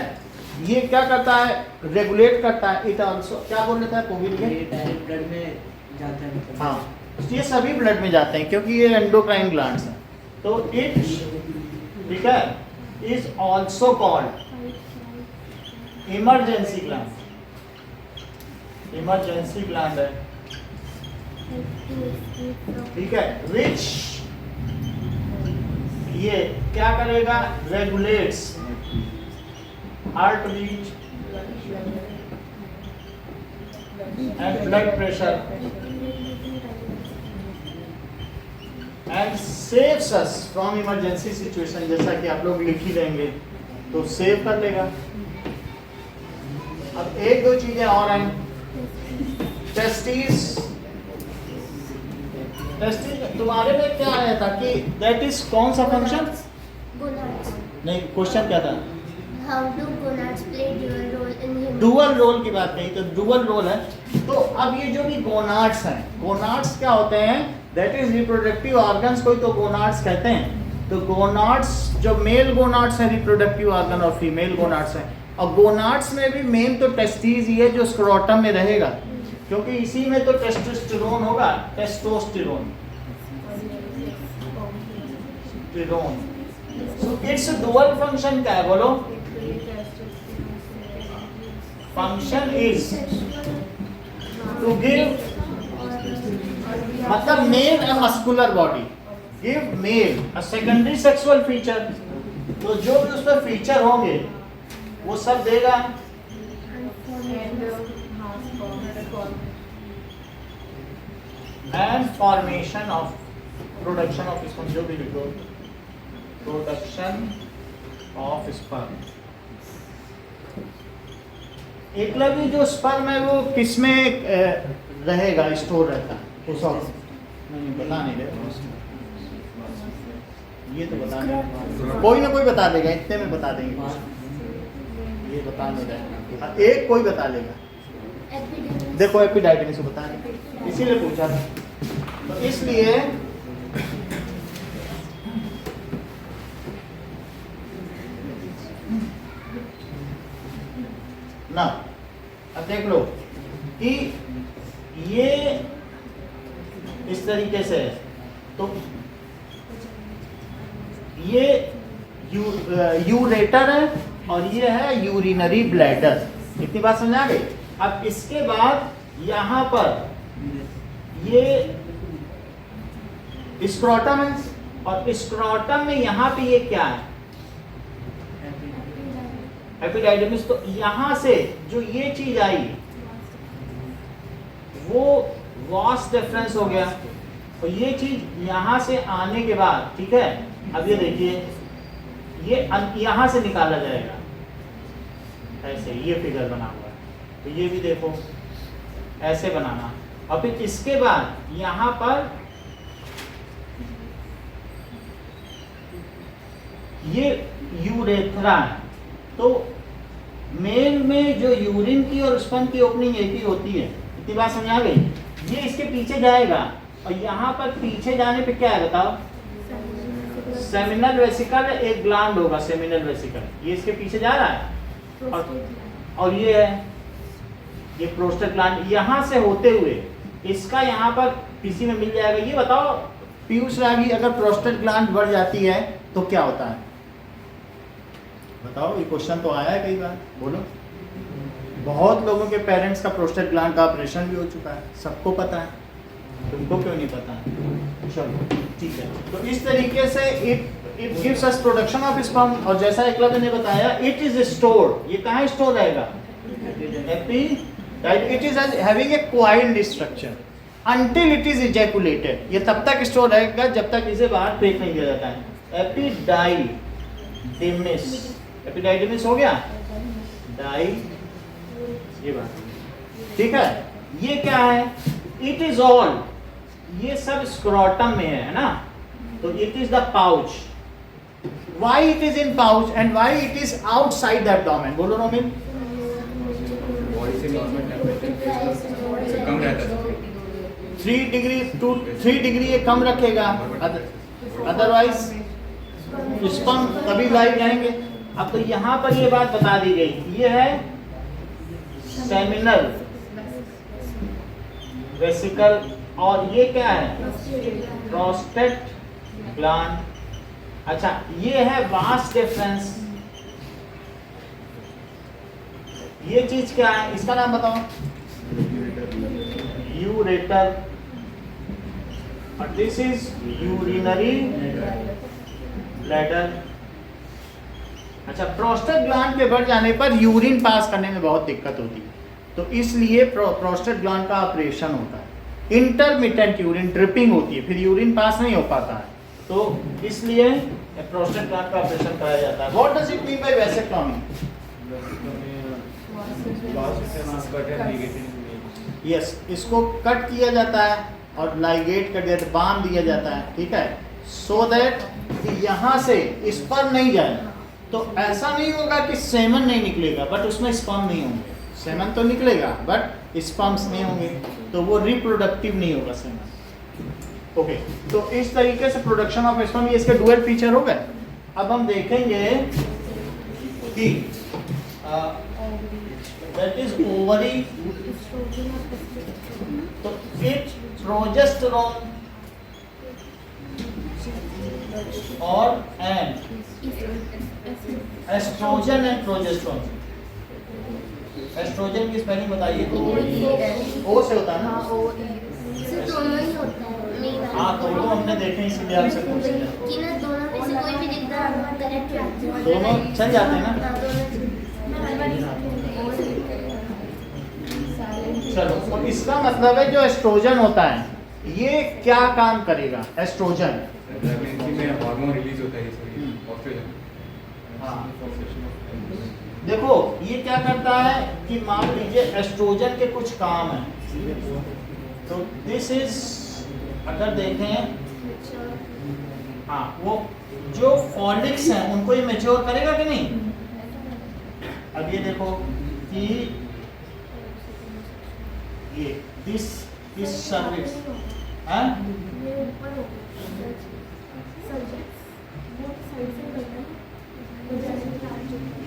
ये क्या करता है? रेगुलेट करता है। इट ऑल्सो क्या बोल रहा था कोविड में? ब्लड में जाता है। हाँ, ये सभी ब्लड में जाते हैं क्योंकि ये एंडोक्राइन ग्लैंड्स हैं। तो इट, ठीक है, is also called emergency gland. Emergency gland है, ठीक है, विच ये क्या करेगा? Regulates heart beat and blood pressure and saves us from emergency situation. जैसा कि आप लोग लिख ही लेंगे तो सेव कर लेगा। अब 1-2 चीजें और हैं। टेस्टिस टेस्टिस तुम्हारे में क्या आया था कि दैट इज कौन सा फंक्शन? Gonads. नहीं, क्वेश्चन क्या था? How do gonads play dual role in human? Dual role की बात कही, तो डुअल रोल है। तो अब ये जो भी गोनाड्स हैं, गोनाड्स क्या होते हैं? दैट इज रिप्रोडक्टिव ऑर्गन्स, कोई तो गोनाड्स कहते हैं। तो गोनाड्स, जो मेल गोनाड्स हैं रिप्रोडक्टिव ऑर्गन और फीमेल गोनाड्स हैं, और गोनाड्स में भी मेन तो टेस्टिस ही है जो स्क्रोटम में रहेगा, क्योंकि इसी में तो टेस्टोस्टेरोन होगा, testosterone so it's dual function क्या है बोलो? फंक्शन इज टू गिव, मतलब male a muscular body, give male a secondary sexual feature. तो जो भी उसमें फीचर होंगे वो सब देगा। And formation of, production of sperm, जो भी लिखो, प्रोडक्शन ऑफ स्पर्म। एकलव्य जो स्पर्म है वो किसमें रहेगा, स्टोर रहता है? उस नहीं बता नहीं रहे, ये तो बता नहीं, कोई ना कोई बता देगा, इतने में बता देंगे, ये बता नहीं रहे, एक कोई बता लेगा। देखो एपिडाइडमिस को बता रहे, इसीलिए पूछा था। तो इसलिए ना, अब देख लो कि ये इस तरीके से है, तो ये यूरेटर है और ये है यूरिनरी ब्लैडर। इतनी बात समझ आ गई? अब इसके बाद यहाँ पर ये स्क्रोटम है, और स्क्रोटम में यहाँ पे ये क्या है? एपिडाइडमिस। तो यहाँ से जो ये चीज आई वो वास डिफरेंस हो गया, और ये चीज यहाँ से आने के बाद, ठीक है, अब ये देखिए, ये यहाँ से निकाला जाएगा, ऐसे ये फिगर बना हुआ है, तो ये भी देखो ऐसे बनाना। और फिर इसके बाद यहाँ पर ये यूरेथ्रा है, तो मेल में जो यूरिन की और स्पर्म की ओपनिंग एक ही होती है। इतनी बात समझ आ गई? ये इसके पीछे जाएगा, और यहाँ पर पीछे जाने पे क्या है बताओ? सेमिनल वेसिकल, एक ग्लैंड होगा सेमिनल वेसिकल, ये इसके पीछे जा रहा है, और ये है, ये प्रोस्टेट ग्लैंड, यहाँ से होते हुए इसका यहाँ पर किसी में मिल जाएगा। ये बताओ पीयूष रागी, अगर प्रोस्टेट ग्लैंड बढ़ जाती है तो क्या होता है? बताओ, ये क्वेश्चन तो आया है कई बार, बोलो। बहुत लोगों के पेरेंट्स का प्रोस्टेट ग्लैंड का ऑपरेशन भी हो चुका है, सबको पता है, तुमको क्यों नहीं पता? चलो ठीक है। तो इस तरीके से it gives us production of sperm, और जैसा एकलव्य ने बताया, इट इज स्टोर्ड। ये कहाँ स्टोर रहेगा? It is having a coiled structure until it is ejaculated। ये तब तक स्टोर रहेगा जब तक इसे बाहर फेंक नहीं दिया जाता है। एपिडाइडिमिस, एपिडाइडिमिस हो गया, डाई, ये बात ठीक है। ये क्या है? इट इज ऑल, ये सब स्क्रोटम में है ना, तो it is the pouch. Why it is in pouch and why it is outside the abdomen? बोलो रोमिन। बॉडी से नॉर्मल टेम्परेचर कम रहता है, 3 डिग्री टू 3 डिग्री ये कम रखेगा, अदरवाइज स्पर्म कभी लाइव जाएंगे। अब तो यहाँ पर ये बात बता दी गई, ये है सेमिनल वेसिकल, और ये क्या है? Prostate gland. अच्छा, ये है वास डिफरेंस। ये चीज क्या है, इसका नाम बताओ? यूरेटर, और दिस इज यूरिनरी ब्लैडर। अच्छा, प्रोस्टेट ग्लैंड के बढ़ जाने पर यूरिन पास करने में बहुत दिक्कत होती है, तो इसलिए प्रोस्टेट ग्लैंड का ऑपरेशन होता है। इंटरमिटेंट यूरिन ड्रिपिंग होती है, फिर यूरिन पास नहीं हो पाता है, तो इसलिए प्रोस्टेट ग्लैंड का ऑपरेशन कराया जाता है। What does it mean by vasectomy? Yes, इसको कट किया जाता है और लाइगेट कर दिया, बांध दिया जाता है, ठीक है, सो दैट कि यहाँ से इस पर नहीं जाए। तो ऐसा नहीं होगा कि सेमन नहीं निकलेगा बट उसमें स्पर्म नहीं होंगे। सेमन तो निकलेगा बट स्पर्म्स नहीं होंगे, तो वो रिप्रोडक्टिव नहीं होगा सेमन। ओके, तो इस तरीके से प्रोडक्शन ऑफ स्पर्म, ये इसके डुअल फीचर हो गए। अब हम देखेंगे कि दैट इज ओवरी, तो इट प्रोजेस्टेरोन और and oestrogen and progesterone. Oestrogen की स्पेलिंग बताइए तो। ओ से होता है ना? सिर्फ दोनों ही होता है, नहीं हाँ, तो वो हमने देखे इसीलिए आपसे पूछ लिया। कि ना दोनों में से कोई भी दिख रहा है करेक्ट है। दोनों चल जाते हैं ना? हाँ, दोनों। चलो, तो इसका मतलब है जो एस्ट्रोजन होता है ये क्या काम करेगा? एस्ट्रोजन प्रेगनेंसी में हार्मोन रिलीज होता है, सॉरी ऑस्ट्रेजन। हाँ, देखो ये क्या करता है कि मान लीजिए एस्ट्रोजन के कुछ काम हैं, तो दिस इज, अगर देखें, हाँ, वो जो फॉलिक्स हैं उनको ये मैच्योर करेगा कि नहीं? अब ये देखो कि ये दिस सर्विस है,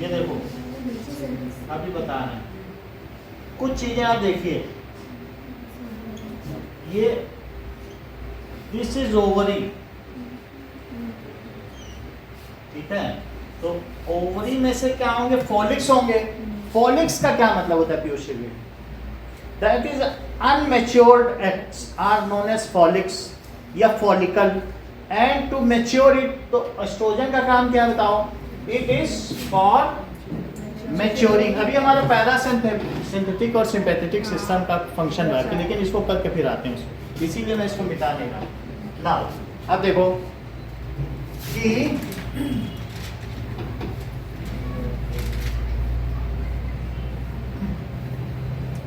ये देखो अभी बता रहे हैं कुछ चीजें, आप देखिए, ये दिस इज ओवरी, ठीक है, तो ओवरी में से क्या होंगे? फॉलिक्स होंगे। फॉलिक्स का क्या मतलब होता है पीयूष? That is unmatured eggs are known as follicles या follicle, and to mature it, तो एस्ट्रोजन का काम क्या बताओ? It is for maturing. अभी हमारा पैरासिम्पैथेटिक और सिंपैथेटिक सिस्टम का फंक्शन है, लेकिन इसको करके फिर आते हैं, इसीलिए मैं इसको मिटा देगा ना। अब देखो कि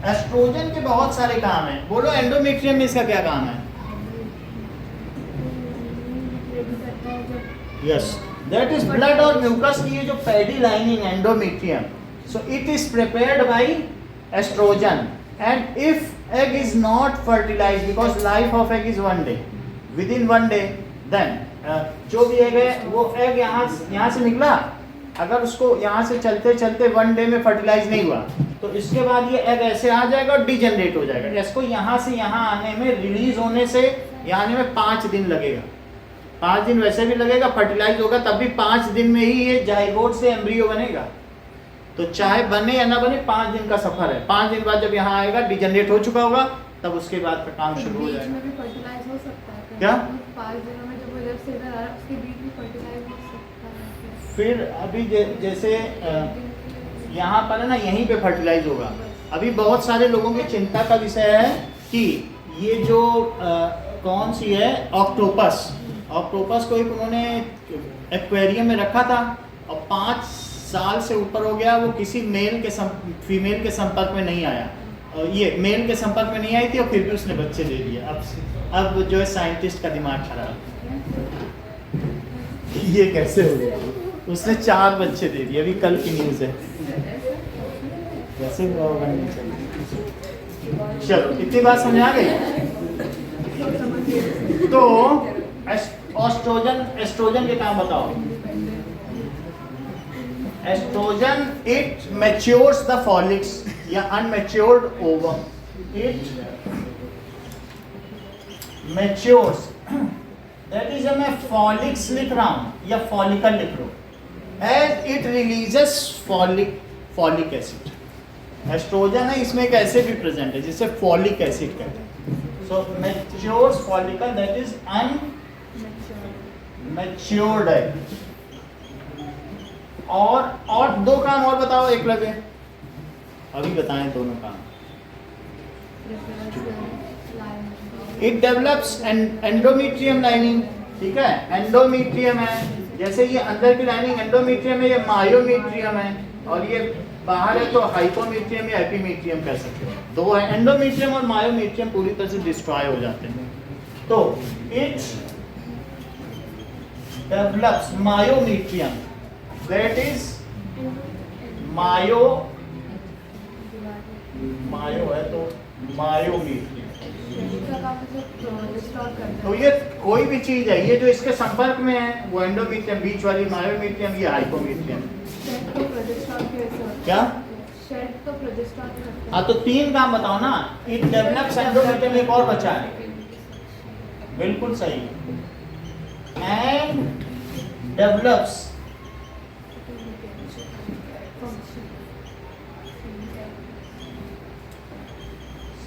एस्ट्रोजन के बहुत सारे काम हैं। बोलो एंडोमेट्रियम में इसका क्या काम है? यस, दैट इज ब्लड और म्यूकस की ये जो paddy lining endometrium, so it is prepared by oestrogen, and if egg is not fertilized, because life of egg is 1 day, within 1 day, then जो भी एग है वो egg यहाँ से निकला, अगर उसको यहाँ से चलते चलते 1 डे में फर्टिलाइज नहीं हुआ तो इसके बाद ये एग ऐसे आ जाएगा और डिजेनरेट हो जाएगा। इसको यहाँ से यहाँ आने में, रिलीज होने से यहाँ आने में 5 दिन लगेगा। 5 दिन वैसे भी लगेगा, फर्टिलाइज होगा तब भी 5 दिन में ही ये जाइगोट से एम्ब्रियो बनेगा। तो चाहे बने या ना बने 5 दिन का सफर है। 5 दिन बाद जब यहाँ आएगा, डिजेनरेट हो चुका होगा, तब उसके बाद का काम शुरू हो जाएगा। में भी फर्टिलाइज हो सकता है क्या? 5 दिनों में जब वो जब से इधर आ रहा है उसके बीच में फर्टिलाइज हो सकता है। फिर अभी जैसे यहाँ पर है ना, यहीं पे फर्टिलाइज होगा। अभी बहुत सारे लोगों की चिंता का विषय है कि ये जो कौन सी है, ऑक्टोपस को एक उन्होंने एक्वेरियम में रखा था और 5 साल से ऊपर हो गया, वो किसी फीमेल के संपर्क में नहीं आया, और ये मेल के संपर्क में नहीं आई थी और फिर भी उसने बच्चे दे दिए। अब जो है साइंटिस्ट का दिमाग खराब, ये कैसे हो गया? उसने 4 बच्चे दे दिए, अभी कल की न्यूज़ है। वैसे हुआ होगा नहीं चाहिए। चलो, इतनी बात समझ आ गई। तो एस्ट्रोजन के काम बताओ। Estrogen it matures the follicles या unmatured ovum, it matures, that is मैं फॉलिक्स लिख रहा हूं या फॉलिकल लिख रहा हूं, as it releases folic acid. Oestrogen है, इसमें एक एसिड भी प्रेजेंट है जिसे फॉलिक एसिड कहते हैं। सो मैच्योर्स फॉलिकल, दैट इज अनमैच्योर्ड है। और 2 काम और बताओ एकलव्य, अभी बताएं दोनों काम। इट डेवलप्स एंडोमेट्रियम लाइनिंग, ठीक है, एंडोमेट्रियम है, जैसे ये अंदर की लाइनिंग एंडोमेट्रियम है, ये मायोमेट्रियम है, और ये बाहर है तो हाइपोमेट्रियम या एपिमेट्रियम कह सकते हो। 2 है, एंडोमेट्रियम और मायोमेट्रियम पूरी तरह से डिस्ट्रॉय हो जाते हैं। तो it develops myometrium, that is myo है तो मायोमीट्रियम। तो ये कोई भी चीज है, ये जो इसके संपर्क में है वो एंडोमीट्रियम, बीच वाली मायोमीट्रियम, ये हाइपोमीट्रियम। क्या? हाँ, तो 3 काम बताओ ना। इट डेवलप्स एंडोमीट्रियम, एक और बचा है, बिल्कुल सही, एंड डेवलप्स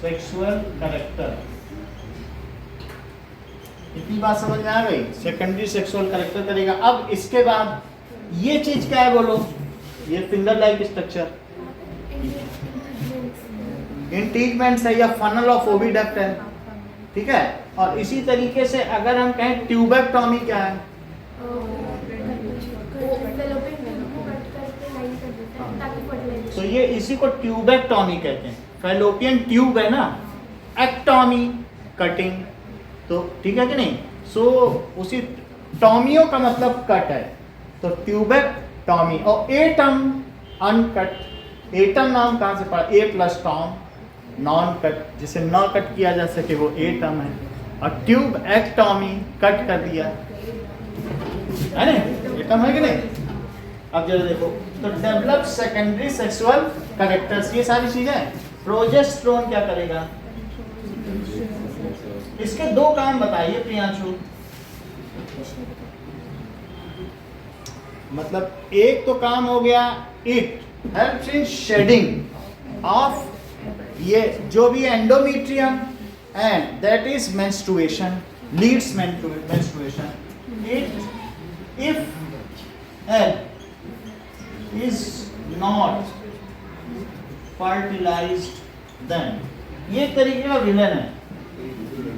सेक्सुअल कैरेक्टर। इतनी बात समझ में आ गई? सेकेंडरी सेक्सुअल कैरेक्टर करेगा। अब इसके बाद ये चीज क्या है बोलो? ये फिंगर लाइक स्ट्रक्चर इंटीगमेंट्स है या फनल ऑफ ओविडक्ट है, ठीक है। और इसी तरीके से अगर हम कहें ट्यूबेक्टोमी क्या है? तो ये इसी को ट्यूबेक्टोमी कहते हैं। फैलोपियन ट्यूब है ना, एक्टोमी कटिंग, तो ठीक है कि नहीं। सो उसी टॉमियो का मतलब कट है, तो ट्यूबेक्टोमी। और एटम अनकट, एटम नाम कहाँ से पड़ा? ए प्लस टॉम, नॉन कट, जिसे न कट किया जा सके वो एटम है। और ट्यूब एक्टोमी, कट कर दिया है ना, एटम है कि नहीं। अब जरा देखो, तो डेवलप सेकेंडरी सेक्सुअल कैरेक्टर्स, ये सारी चीजें। प्रोजेस्टेरोन क्या करेगा? इसके 2 काम बताइए प्रियांशु। मतलब एक तो काम हो गया, it helps in shedding of ये जो भी endometrium, and that is menstruation, leads menstruation. It if egg is not fertilized, then ये एक तरीके का विलन है,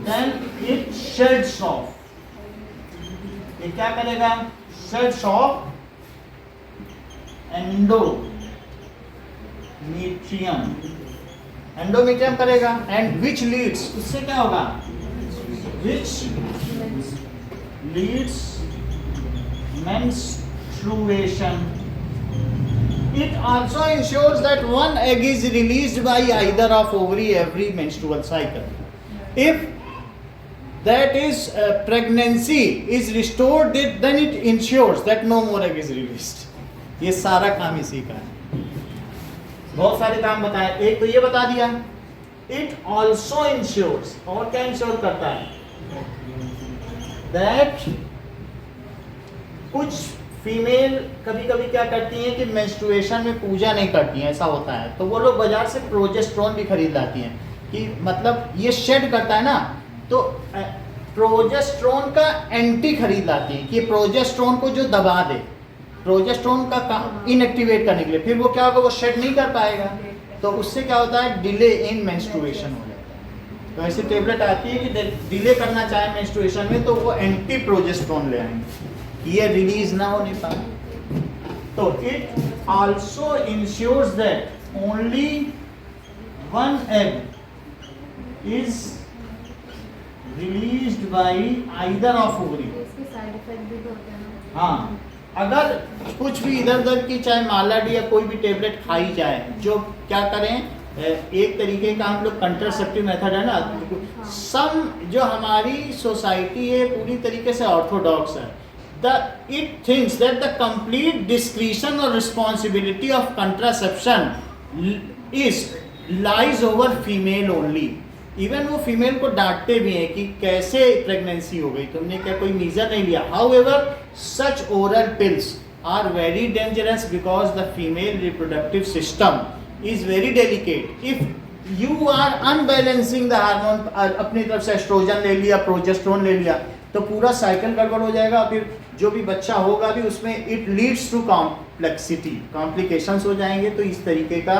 then it sheds off, ये क्या करेगा? sheds off endometrium करेगा, and which leads, उससे क्या होगा? which leads menstruation. It also ensures that one egg is released by either of ovary every menstrual cycle. If that is pregnancy is restored, then it ensures that no more egg is released. ये सारा काम इसी का है। बहुत सारे काम बताए, एक तो ये बता दिया। It also ensures, और क्या इंश्योर करता है? That कुछ फीमेल कभी कभी क्या करती हैं कि मेंस्ट्रुएशन में पूजा नहीं करती हैं, ऐसा होता है, तो वो लोग बाजार से प्रोजेस्टेरोन भी खरीद लाती हैं कि मतलब ये शेड करता है ना, तो प्रोजेस्टेरोन का एंटी खरीद लाती हैं कि प्रोजेस्टेरोन को जो दबा दे, प्रोजेस्टेरोन का काम इनएक्टिवेट करने के लिए, फिर वो क्या होगा? वो शेड नहीं कर पाएगा, तो उससे क्या होता है? डिले इन मेंस्ट्रुएशन हो जाता है। तो ऐसी टेबलेट आती है कि डिले करना चाहे मेंस्ट्रुएशन में, तो वो एंटी प्रोजेस्टेरोन ले आएंगे, ये रिलीज ना होने पाए। तो it also ensures that only one egg is released by either of ovary. हाँ, अगर कुछ भी इधर उधर की चाहे मालाड या कोई भी टेबलेट खाई जाए, जो क्या करें, एक तरीके का हम लोग कंट्रासेप्टिव मेथड है ना, सम जो हमारी सोसाइटी है पूरी तरीके से ऑर्थोडॉक्स है, it thinks that the complete discretion or responsibility of contraception lies over female only. Even वो फीमेल को डांटते भी हैं कि कैसे प्रेगनेंसी हो गई, तुमने क्या कोई मीजर नहीं लिया। However, such oral pills are very dangerous because the female reproductive system is very delicate. If you are unbalancing the hormone, अपनी तरफ से एस्ट्रोजन ले लिया, प्रोजेस्टेरोन ले लिया, तो पूरा साइकिल गड़बड़ हो जाएगा, फिर जो भी बच्चा होगा भी उसमें it leads to complexity, complications हो जाएंगे। तो इस तरीके का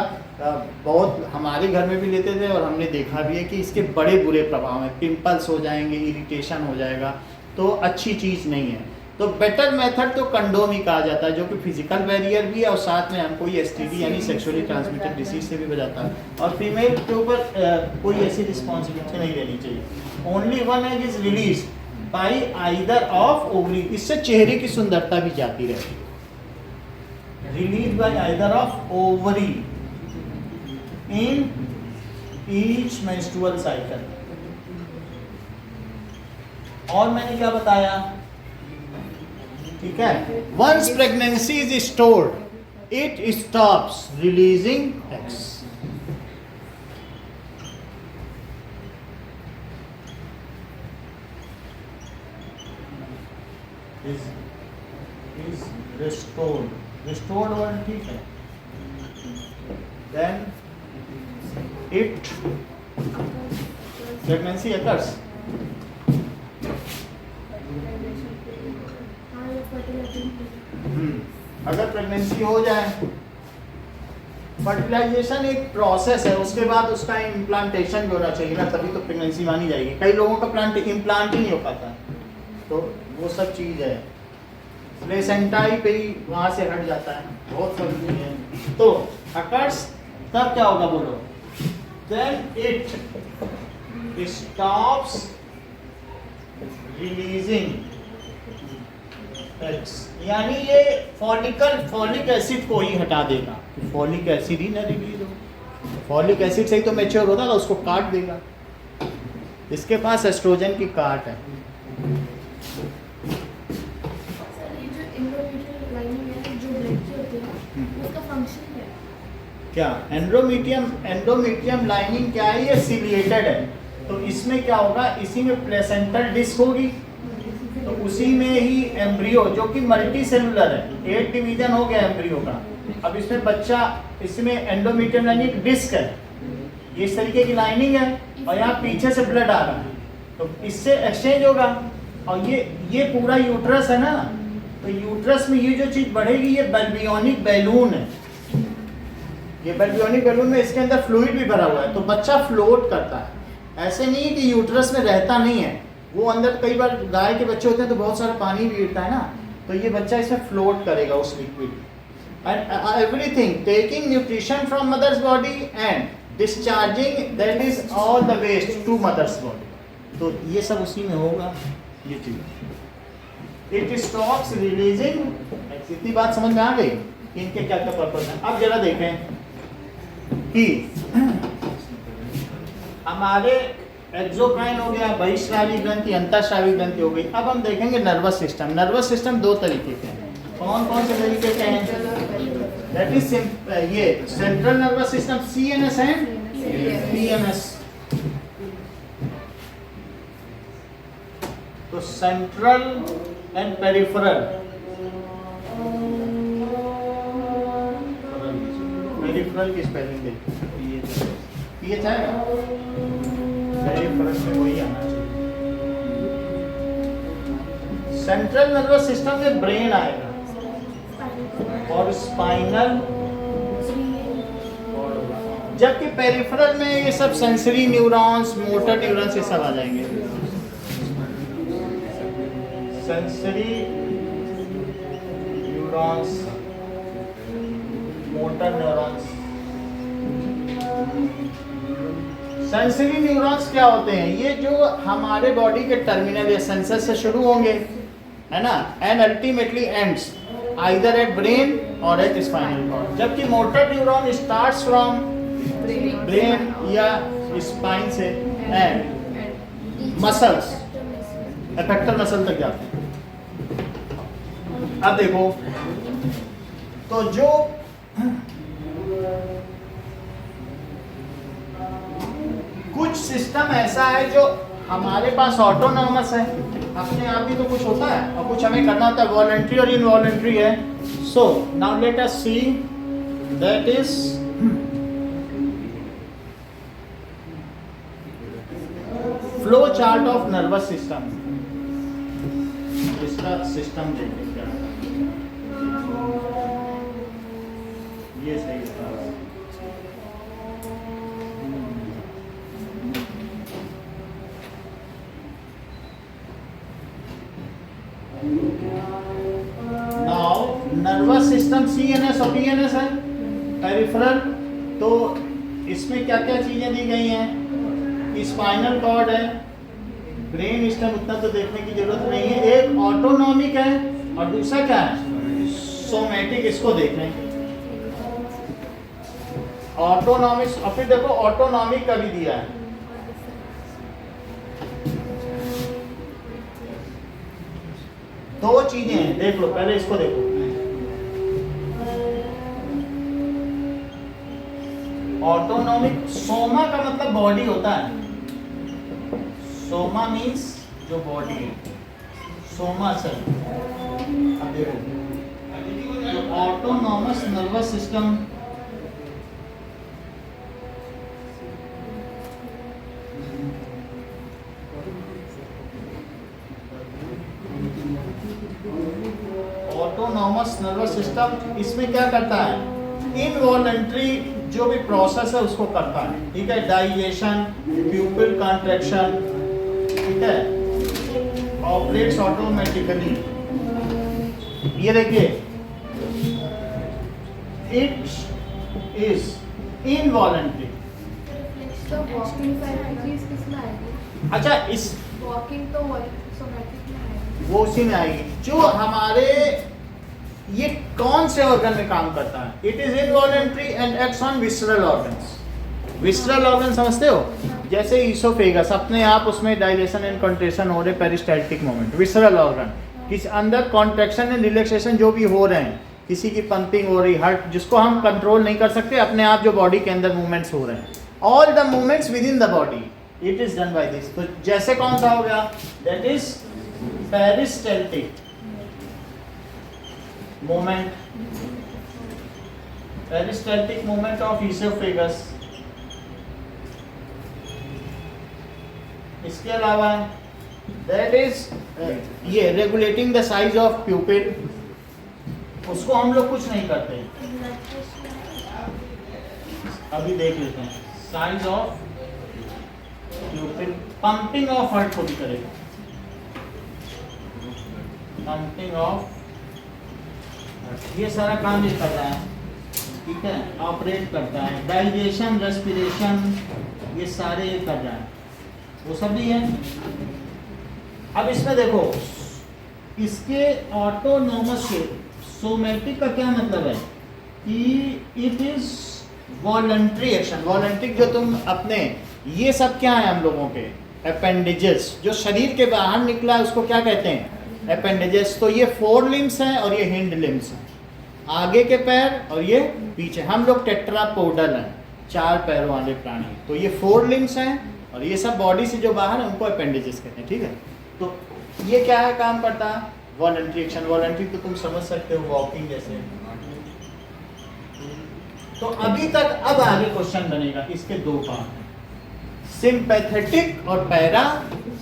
बहुत हमारे घर में भी लेते थे और हमने देखा भी है कि इसके बड़े बुरे प्रभाव हैं, पिंपल्स हो जाएंगे, इरिटेशन हो जाएगा, तो अच्छी चीज़ नहीं है। तो बेटर मेथड तो कंडोम ही कहा जाता है, जो कि फिजिकल बैरियर भी है और साथ में हमको ये एसटीडी यानी सेक्सुअली ट्रांसमिटेड डिसीज से भी बचाता है, और फीमेल के ऊपर कोई ऐसी रिस्पॉन्सिबिलिटी नहीं लेनी चाहिए। Only one egg is release by either of ovary, इससे चेहरे की सुंदरता भी जाती रहती है। Release by either of ovary in each menstrual cycle. और मैंने क्या बताया, ठीक है, once pregnancy is stored it stops releasing eggs. is restored word ठीक है, then it pregnancy occurs। अगर प्रेगनेंसी हो जाए, फर्टिलाइजेशन एक प्रोसेस है, उसके बाद उसका इम्प्लांटेशन भी होना चाहिए ना, तभी तो प्रेगनेंसी मानी जाएगी। कई लोगों का इम्प्लांट ही नहीं हो पाता, तो वो सब चीज़ है, प्लेसेंटाई पे ही वहाँ से हट जाता है, बहुत सारी चीज़ है। तो अकर्स तब क्या होगा बोलो, then it stops releasing eggs, यानी ये फॉलिक एसिड को ही हटा देगा, फॉलिक एसिड ही ना रिलीज हो, फॉलिक एसिड से ही तो मैच्योर होता था, उसको काट देगा। इसके पास एस्ट्रोजन की काट है। क्या एंडोमेट्रियम लाइनिंग क्या है, ये सिलिएटेड है, तो इसमें क्या होगा, इसी में प्लेसेंटल डिस्क होगी, तो उसी में ही एम्ब्रियो जो कि मल्टी सेलुलर है, 8 डिवीजन हो गया एम्ब्रियो का। अब इसमें बच्चा, इसमें एंडोमेट्रियम लाइनिंग डिस्क है, ये इस तरीके की लाइनिंग है, और यहाँ पीछे से ब्लड आ रहा है, तो इससे एक्सचेंज होगा। और ये पूरा यूट्रस है ना, तो यूट्रस में ये जो चीज़ बढ़ेगी, ये बल्बियोनिक बैलून है, ये बल्बियोनिक बैलून में इसके अंदर फ्लूइड भी भरा हुआ है, तो बच्चा फ्लोट करता है। ऐसे नहीं कि यूट्रस में रहता नहीं है, वो अंदर कई बार गाय के बच्चे होते हैं तो बहुत सारा पानी भी गिरता है ना, तो ये बच्चा इसमें फ्लोट करेगा उस liquid. And everything taking nutrition from mother's body and discharging that is all the waste to mother's body, तो ये सब उसी में होगा। ये चीज इट स्टॉप्स रिलीजिंग, इतनी बात समझ में आ गई इनके क्या क्या पर्पस है। अब जरा देखें कि हमारे एक्सोक्राइन हो गया, बहिस्रावी ग्रंथि, अंतःस्रावी ग्रंथि हो गई। अब हम देखेंगे नर्वस सिस्टम। नर्वस सिस्टम दो तरीके के हैं, कौन कौन से तरीके के हैं, दैट इज ये central nervous system CNS and PNS। तो सेंट्रल एंड पेरिफेरल, पेरिफेरल की स्पेलिंग देखिए, ये था पेरिफेरल में वही आना चाहिए। सेंट्रल नर्वस सिस्टम में ब्रेन आएगा और स्पाइनल, जबकि पेरिफेरल में ये सब सेंसरी न्यूरॉन्स, मोटर न्यूरॉन्स, ये सब आ जाएंगे। Sensory neurons, motor neurons. Sensory neurons क्या होते हैं, ये जो हमारे बॉडी के टर्मिनल या सेंसस से शुरू होंगे, है ना, and ultimately ends either eight brain और एट स्पाइनल कॉर्ड। जबकि motor neuron starts from brain या स्पाइन से एंड मसल्स, एफेक्टर मसल तक जाते हैं। अब देखो, तो जो कुछ सिस्टम ऐसा है जो हमारे पास ऑटोनॉमस है, अपने आप ही तो कुछ होता है, और कुछ हमें करना होता है, वॉलंटरी और इनवॉलंटरी है। So now let us C that is flow chart of nervous system. इसका सिस्टम देखिए क्या है, ये सही है। नाउ नर्वस सिस्टम CNS और PNS है, पेरिफेरल, तो इसमें क्या क्या चीजें दी गई हैं, स्पाइनल कॉर्ड है, ब्रेन स्टेम उतना तो देखने की जरूरत नहीं है। एक ऑटोनॉमिक है और दूसरा क्या है, सोमैटिक। इसको देख लें, ऑटोनॉमिक। और फिर देखो ऑटोनॉमिक का भी दिया है। दो चीजें हैं, देख लो, पहले इसको देखो। ऑटोनॉमिक, सोमा का मतलब बॉडी होता है। सोमा मीन्स जो बॉडी है, सोमा सेल। अब देखो, तो autonomous nervous system autonomous nervous system इसमें क्या करता है, इनवॉलंटरी जो भी प्रोसेस है उसको करता है, ठीक है। डाइजेशन, प्यूपिल कॉन्ट्रैक्शन, ठीक है, ऑपरेट्स ऑटोमेटिकली। ये देखिए, इट इज इनवॉलंटरी। तो वॉकिंग चीज किसमें आएगी? अच्छा, इस वॉकिंग तो सोमैटिक में आएगी। वो उसी में आएगी जो हमारे ये कौन से ऑर्गन में काम करता है। It is involuntary and acts on visceral organs. Visceral organ समझते हो, जैसे ईसोफेगस, अपने आप उसमें डाइलेशन एंड कंट्रेक्शन हो रहे, पेरिस्टाल्टिक मूवमेंट। विसरल ऑर्गन किस अंदर कॉन्ट्रैक्शन एंड रिलैक्सेशन जो भी हो रहे हैं, किसी की पंपिंग हो रही, हार्ट, जिसको हम कंट्रोल नहीं कर सकते, अपने आप जो बॉडी के अंदर मूवमेंट्स हो रहे हैं, all the movements with in the body, it is done by this. तो जैसे कौन सा हो गया, that is peristaltic movement, peristaltic movement of oesophagus. इसके अलावा दैट इज ये रेगुलेटिंग द साइज ऑफ प्यूपिल, उसको हम लोग कुछ नहीं करते, अभी देख लेते हैं। Size of प्यूपिल, pumping of heart को भी करेगा, पंपिंग ऑफ, ये सारा काम ये कर रहा है, ठीक है, ऑपरेट करता है। डाइजेशन, रेस्पिरेशन, ये सारे ये कर रहा है, वो सब भी है। अब इसमें देखो, इसके ऑटोनॉमस के सोमैटिक का क्या मतलब है कि it is voluntary action. Voluntary जो तुम अपने, ये सब क्या है हम लोगों के अपेंडेजेस, जो शरीर के बाहर निकला है उसको क्या कहते हैं, अपेंडेजेस। तो ये 4 लिम्स हैं और ये हिंड लिम्स हैं, आगे के पैर और ये पीछे। हम लोग टेट्रापोडल हैं, 4 पैरों वाले प्राणी। तो ये 4 लिम्स हैं और ये सब बॉडी से जो बाहर है उनको अपेंडेजेस कहते हैं, ठीक है। तो ये क्या है, काम करता है वॉलंटरी एक्शन। वॉलंटरी तो तुम समझ सकते हो, वॉकिंग जैसे। तो अभी तक, अब आगे क्वेश्चन बनेगा, इसके 2 काम हैं, सिंपैथेटिक और पैरा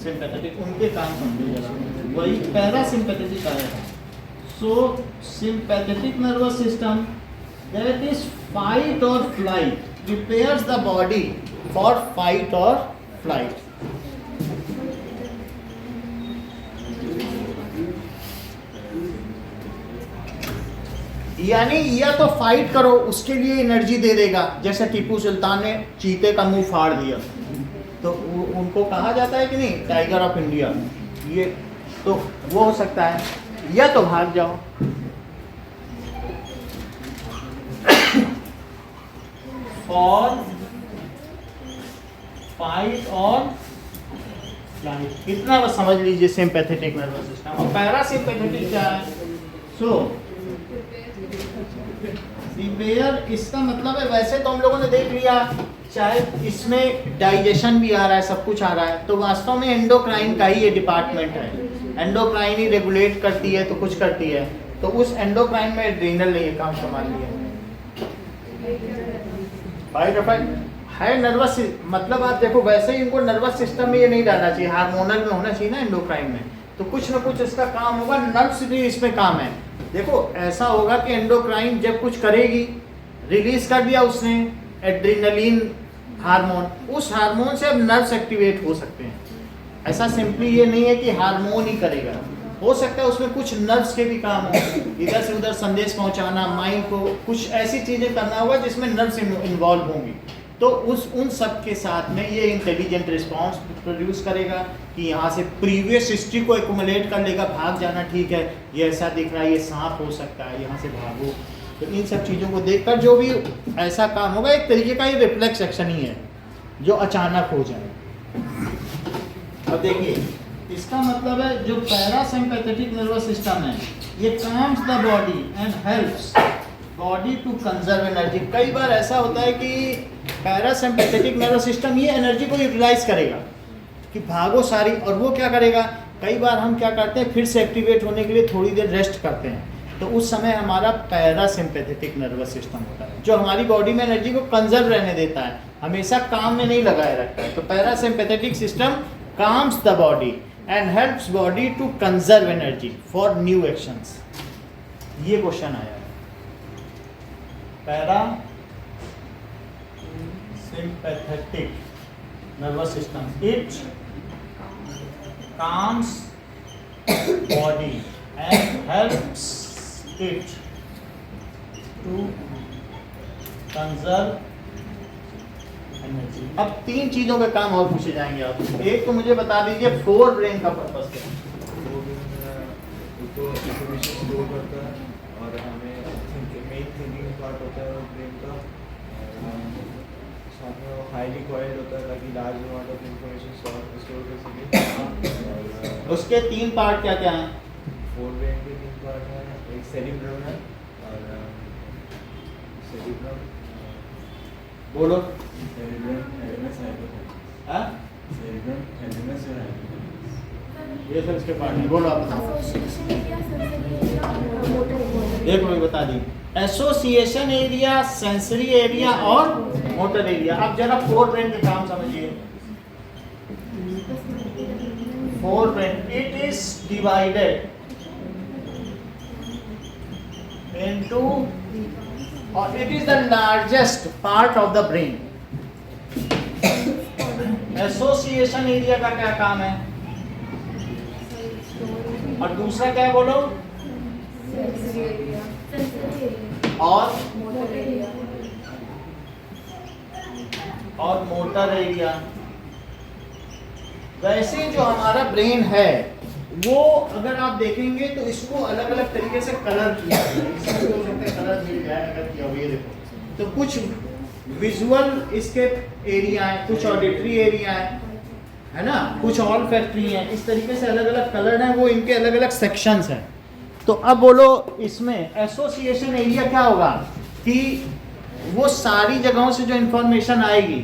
सिंपैथेटिक। उनके काम समझो जरा, वही पैरा सिंपैथेटिक आएगा। So sympathetic nervous system that is fight और flight, prepares the body for fight और फ्लाइट। यानी या तो फाइट करो, उसके लिए एनर्जी दे देगा, जैसे टीपू सुल्तान ने चीते का मुंह फाड़ दिया, तो उनको कहा जाता है कि नहीं, टाइगर ऑफ इंडिया। ये तो वो हो सकता है, या तो भाग जाओ। और फाइट और फ्लाइट, इतना बस समझ लीजिए सिंपैथेटिक नर्वस सिस्टम। और पैरासिम्पैथेटिक क्या है, सो प्रिपेयर, इसका मतलब है, वैसे तो हम लोगों ने देख लिया, चाहे इसमें डाइजेशन भी आ रहा है, सब कुछ आ रहा है, तो वास्तव में एंडोक्राइन का ही ये डिपार्टमेंट है। एंडोक्राइन ही रेगुलेट करती है, तो कुछ करती है। तो उस एंडोक्राइन में एड्रीनल ने ये काम संभाल लिया है। नर्वस, मतलब आप देखो, वैसे ही इनको नर्वस सिस्टम में ये नहीं डालना चाहिए, हार्मोनल में होना चाहिए ना एंडोक्राइन में। तो कुछ ना कुछ इसका काम होगा, नर्व्स भी इसमें काम है। देखो ऐसा होगा कि एंडोक्राइन जब कुछ करेगी, रिलीज कर दिया उसने एड्रेनलिन हार्मोन, उस हार्मोन से अब नर्व्स एक्टिवेट हो सकते हैं। ऐसा सिंपली ये नहीं है कि हार्मोन ही करेगा, हो सकता है उसमें कुछ नर्व्स के भी काम हो, इधर से उधर संदेश पहुंचाना, माइंड को कुछ ऐसी चीजें करना होगा जिसमें नर्व्स इन्वॉल्व होंगी। तो उन सब के साथ में ये इंटेलिजेंट रिस्पॉन्स प्रोड्यूस करेगा कि यहाँ से प्रीवियस हिस्ट्री को एक्युमुलेट कर लेगा, भाग जाना ठीक है, ये ऐसा दिख रहा है, ये सांप हो सकता है, यहाँ से भागो। तो इन सब चीज़ों को देखकर जो भी ऐसा काम होगा, एक तरीके का ये रिफ्लेक्स एक्शन ही है जो अचानक हो जाए। अब देखिए, इसका मतलब है जो पैरासिम्पैथेटिक नर्वस सिस्टम है, ये calms the body and helps body to conserve energy. कई बार ऐसा होता है कि पैरासिम्पैथेटिक नर्वस सिस्टम ये एनर्जी को यूटिलाइज करेगा कि भागो सारी, और वो क्या करेगा, कई बार हम क्या करते हैं, फिर से एक्टिवेट होने के लिए थोड़ी देर रेस्ट करते हैं, तो उस समय हमारा पैरासिम्पैथेटिक नर्वस सिस्टम होता है जो हमारी बॉडी में एनर्जी को कंजर्व रहने देता है, हमेशा काम में नहीं लगाए रखता है। तो parasympathetic system calms the body and helps body to conserve energy for new actions। ये क्वेश्चन आया है, parasympathetic nervous system, it calms body and helps it to conserve energy. अब 3 चीजों के काम और पूछे जाएंगे आप। एक तो मुझे बता दीजिए फोर ब्रेन का पर्पस क्या है। तो इंफॉर्मेशन स्टोर करता है और हमें मेन थिंकिंग पार्ट होता है ब्रेन का, साथ में वो हाईली कॉइल्ड होता है ताकि large amount of information store कर सके। उसके 3 पार्ट क्या क्या हैं? फोर ब्रेन के 3 पार्ट हैं, एक सेरिब्रम है और सेरिब्रम बोलो। ये सब इसके पार्ट हैं, बोलो आप बताओ। एक मिनट बता दी, एसोसिएशन एरिया, सेंसरी एरिया और मोटर एरिया। अब जरा फोर ब्रेन के काम समझिए। Forebrain, it is divided into, और it is the largest part of the brain. Association area का क्या काम है, और दूसरा क्या है बोलो, और मोटर एरिया। वैसे जो हमारा ब्रेन है वो अगर आप देखेंगे तो इसको अलग अलग तरीके से कलर किया है, इसमें हो सकता है कलर मिल जाए अगर किया हो, ये देखो। तो कुछ विजुअल इसके एरिया है, कुछ ऑडिटरी एरिया है ना, कुछ ऑल फैक्ट्री है, इस तरीके से अलग अलग कलर हैं, वो इनके अलग अलग सेक्शंस हैं। तो अब बोलो इसमें एसोसिएशन एरिया क्या होगा कि वो सारी जगहों से जो इंफॉर्मेशन आएगी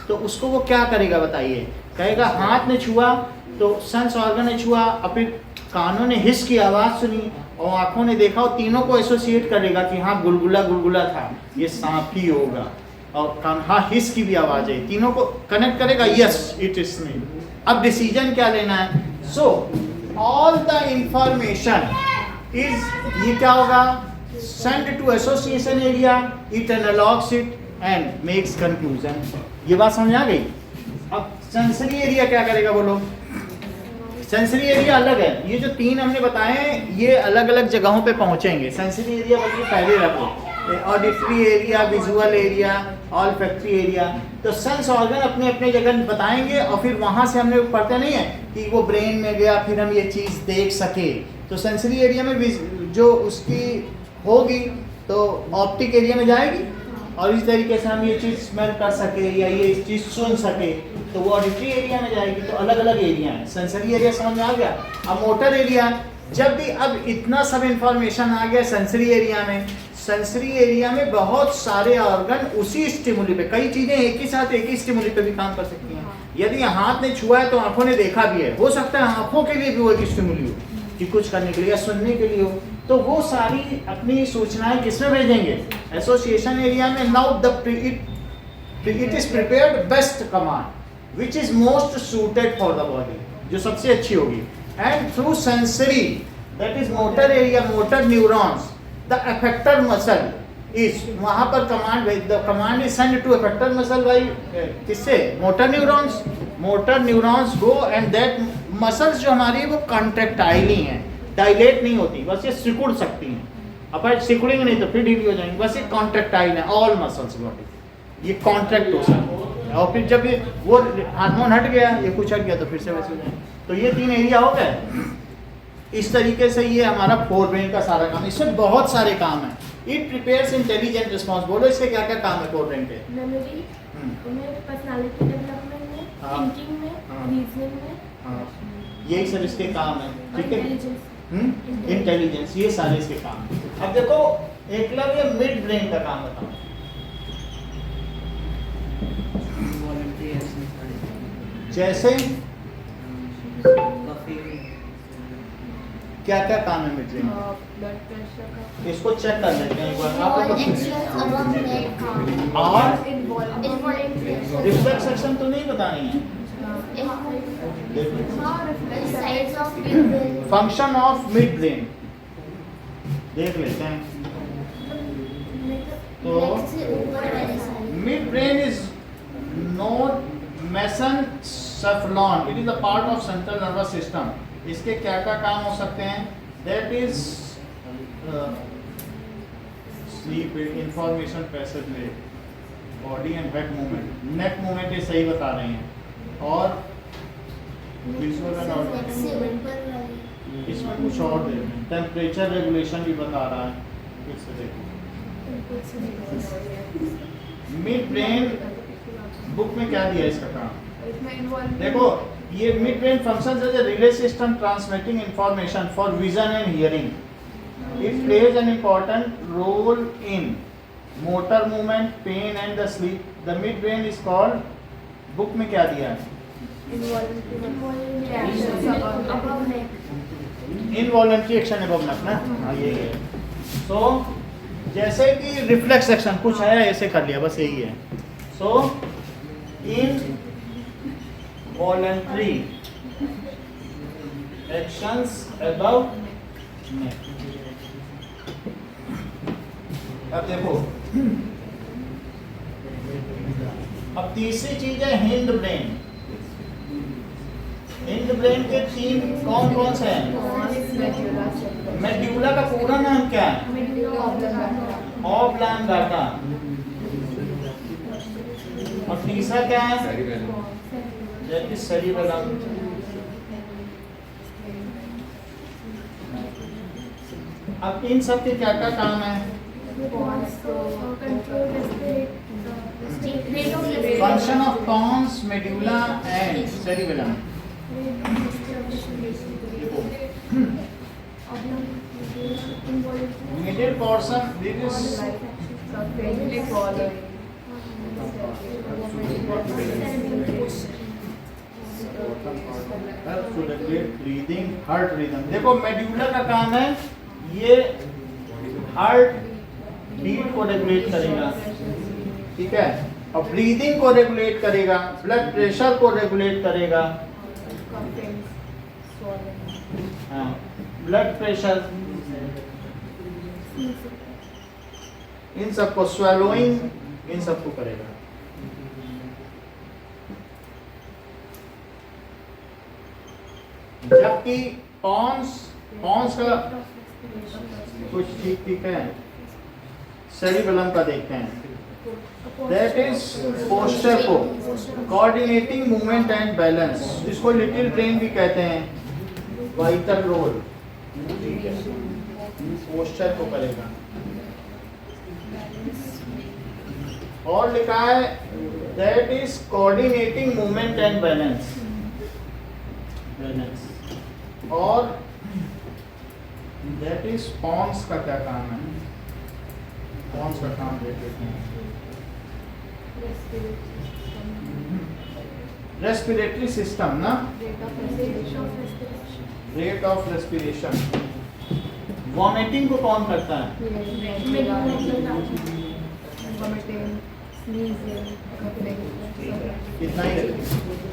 तो उसको वो क्या करेगा बताइए, कहेगा हाथ ने छुआ तो सेंस ऑर्गन ने छुआ, और फिर कानों ने हिस की आवाज़ सुनी और आंखों ने देखा, और तीनों को एसोसिएट करेगा कि हाँ गुलगुला गुलगुला था, ये सांप ही होगा, और कान हाँ हिस की भी आवाज़ है, तीनों को कनेक्ट करेगा, यस इट इज मी। अब डिसीजन क्या लेना है, so all the information is, ये क्या होगा, send to association area, it analogs it and makes conclusion. ये बात समझ आ गई। अब सेंसरी एरिया क्या करेगा बोलो। सेंसरी एरिया अलग है, ये जो 3 हमने बताए हैं ये अलग अलग जगहों पे पहुंचेंगे। सेंसरी एरिया बल्कि पहले रखो, auditory area, visual area, all factory area. तो सेंस ऑर्गन अपने अपने जगह बताएंगे और फिर वहां से हमने पढ़ते नहीं है कि वो ब्रेन में गया फिर हम ये चीज़ देख सके। तो सेंसरी एरिया में जो उसकी होगी तो ऑप्टिक एरिया में जाएगी और इस तरीके से हम ये चीज़ स्मेल कर सके या ये चीज़ सुन सके तो वो ऑडिटरी एरिया में जाएगी। तो अलग अलग एरिया है। सेंसरी एरिया समझ में आ गया। अब मोटर एरिया, जब भी अब इतना सब इंफॉर्मेशन आ गया सेंसरी एरिया में, सेंसरी एरिया में बहुत सारे ऑर्गन उसी स्टिमुली पे, कई चीज़ें एक ही साथ एक ही स्टिमुली पे भी काम कर सकती हैं। यदि हाथ ने छुआ है तो आंखों ने देखा भी है, हो सकता है आंखों के लिए भी वो एक स्टिमुली हो कि कुछ करने के लिए या सुनने के लिए हो, तो वो सारी अपनी सूचनाएं किसमें भेजेंगे, एसोसिएशन एरिया में। Now the it is prepared best command which is most suited for the body, जो सबसे अच्छी होगी। And through sensory that is motor area, motor neurons, the effector muscle is, वहां पर command, the command is send to effector muscle by किससे, motor neurons. Motor neurons go and that muscles जो हमारी वो कॉन्ट्रैक्टाइल ही हैं, dilate नहीं होती, बस ये सिकुड़ सकती हैं। अपन सिकुड़ेंगे नहीं तो फिर ढीली हो जाएंगी, बस ये कॉन्ट्रैक्टाइल है ऑल मसल्स बॉडी। ये कॉन्ट्रैक्ट हो सकता है, और फिर जब ये वो हार्मोन हट गया, ये कुछ हट गया तो फिर से वैसे हो जाए। तो ये 3 एरिया हो गए। इस तरीके से ये हमारा फोर ब्रेन का सारा काम, इसमें बहुत सारे काम है। It prepares intelligent response. बोलो इसके क्या क्या काम है फोर ब्रेन के? मेमोरी में, पर्सनालिटी डेवलपमेंट में, हाँ। थिंकिंग में, हाँ। रीजनिंग में, हाँ, यही सब इसके काम है, ठीक है। इंटेलिजेंस। इंटेलिजेंस, ये सारे इसके काम है। अब देखो एकलव्य मिड ब्रेन का काम बताओ। वॉलंटरी एक्शन जैसे काफी क्या क्या काम है मिड ब्रेन? ब्लड प्रेशर का, इसको चेक कर लेते हैं एक बार। All आपको actions above that count. और इन्वॉल्वमेंट, रिफ्लेक्स सेक्शन तो नहीं बतानी है। Sides of pupil. Function of midbrain देख लेते हैं। तो Next से ऊपर वाले सारे. Mid brain is known mesencephalon, it is a part of central nervous system. इसके क्या क्या काम हो सकते हैं? That is sleep, information passage way, body and head movement, neck movement, ये सही बता रहे हैं। और विजुअल एंड Next ऑडियो, से ऊपर वाले. इसमें कुछ और दे रहे हैं। टेम्परेचर रेगुलेशन भी बता रहा है, फिर से देखो। मिड ब्रेन बुक में क्या दिया है इसका काम? इसमें इन्वॉल्व, देखो ये mid brain functions as a relay system transmitting information for vision and hearing. It plays an important role in motor movement, pain and the sleep. The mid brain is called, book में क्या दिया है? Involuntary action above नेक ना, हाँ यही है। सो जैसे कि रिफ्लेक्स एक्शन कुछ है ऐसे कर लिया, बस यही है। सो इन वॉलंटरी एक्शंस अबव नेक। अब देखो, अब तीसरी चीज है हिंड ब्रेन। हिंड ब्रेन के 3 कौन कौन से हैं? मेड्यूला का पूरा नाम क्या है? ऑब्लांगाटा। और तीसरा क्या है? That is cerebellum. अब इन सब के क्या क्या काम है? Function of pons, medulla and cerebellum. Middle portion, this is breathing, heart rhythm. देखो मेड्यूला का काम है, ये हार्ट बीट को रेगुलेट करेगा, ठीक है, और ब्रीदिंग को रेगुलेट करेगा, ब्लड प्रेशर को रेगुलेट करेगा, हाँ, ब्लड प्रेशर, इन सबको, स्वेलोइंग, इन सबको करेगा। जबकि पॉन्स का कुछ ठीक ठीक है। सेरिबेलम का देखते हैं। दैट इज पोस्चर को, कोऑर्डिनेटिंग मूवमेंट एंड बैलेंस, इसको लिटिल ब्रेन भी कहते हैं। वाइटल रोल, ठीक है, पोस्चर को करेगा। और लिखा है that is coordinating movement and balance. और दैट इज पॉन्स का क्या काम है? पॉन्स का काम देख लेते हैं। रेस्पिरेटरी सिस्टम ना, रेट ऑफ रेस्पिरेशन। वॉमिटिंग को कौन करता है? इतना ही रखिए।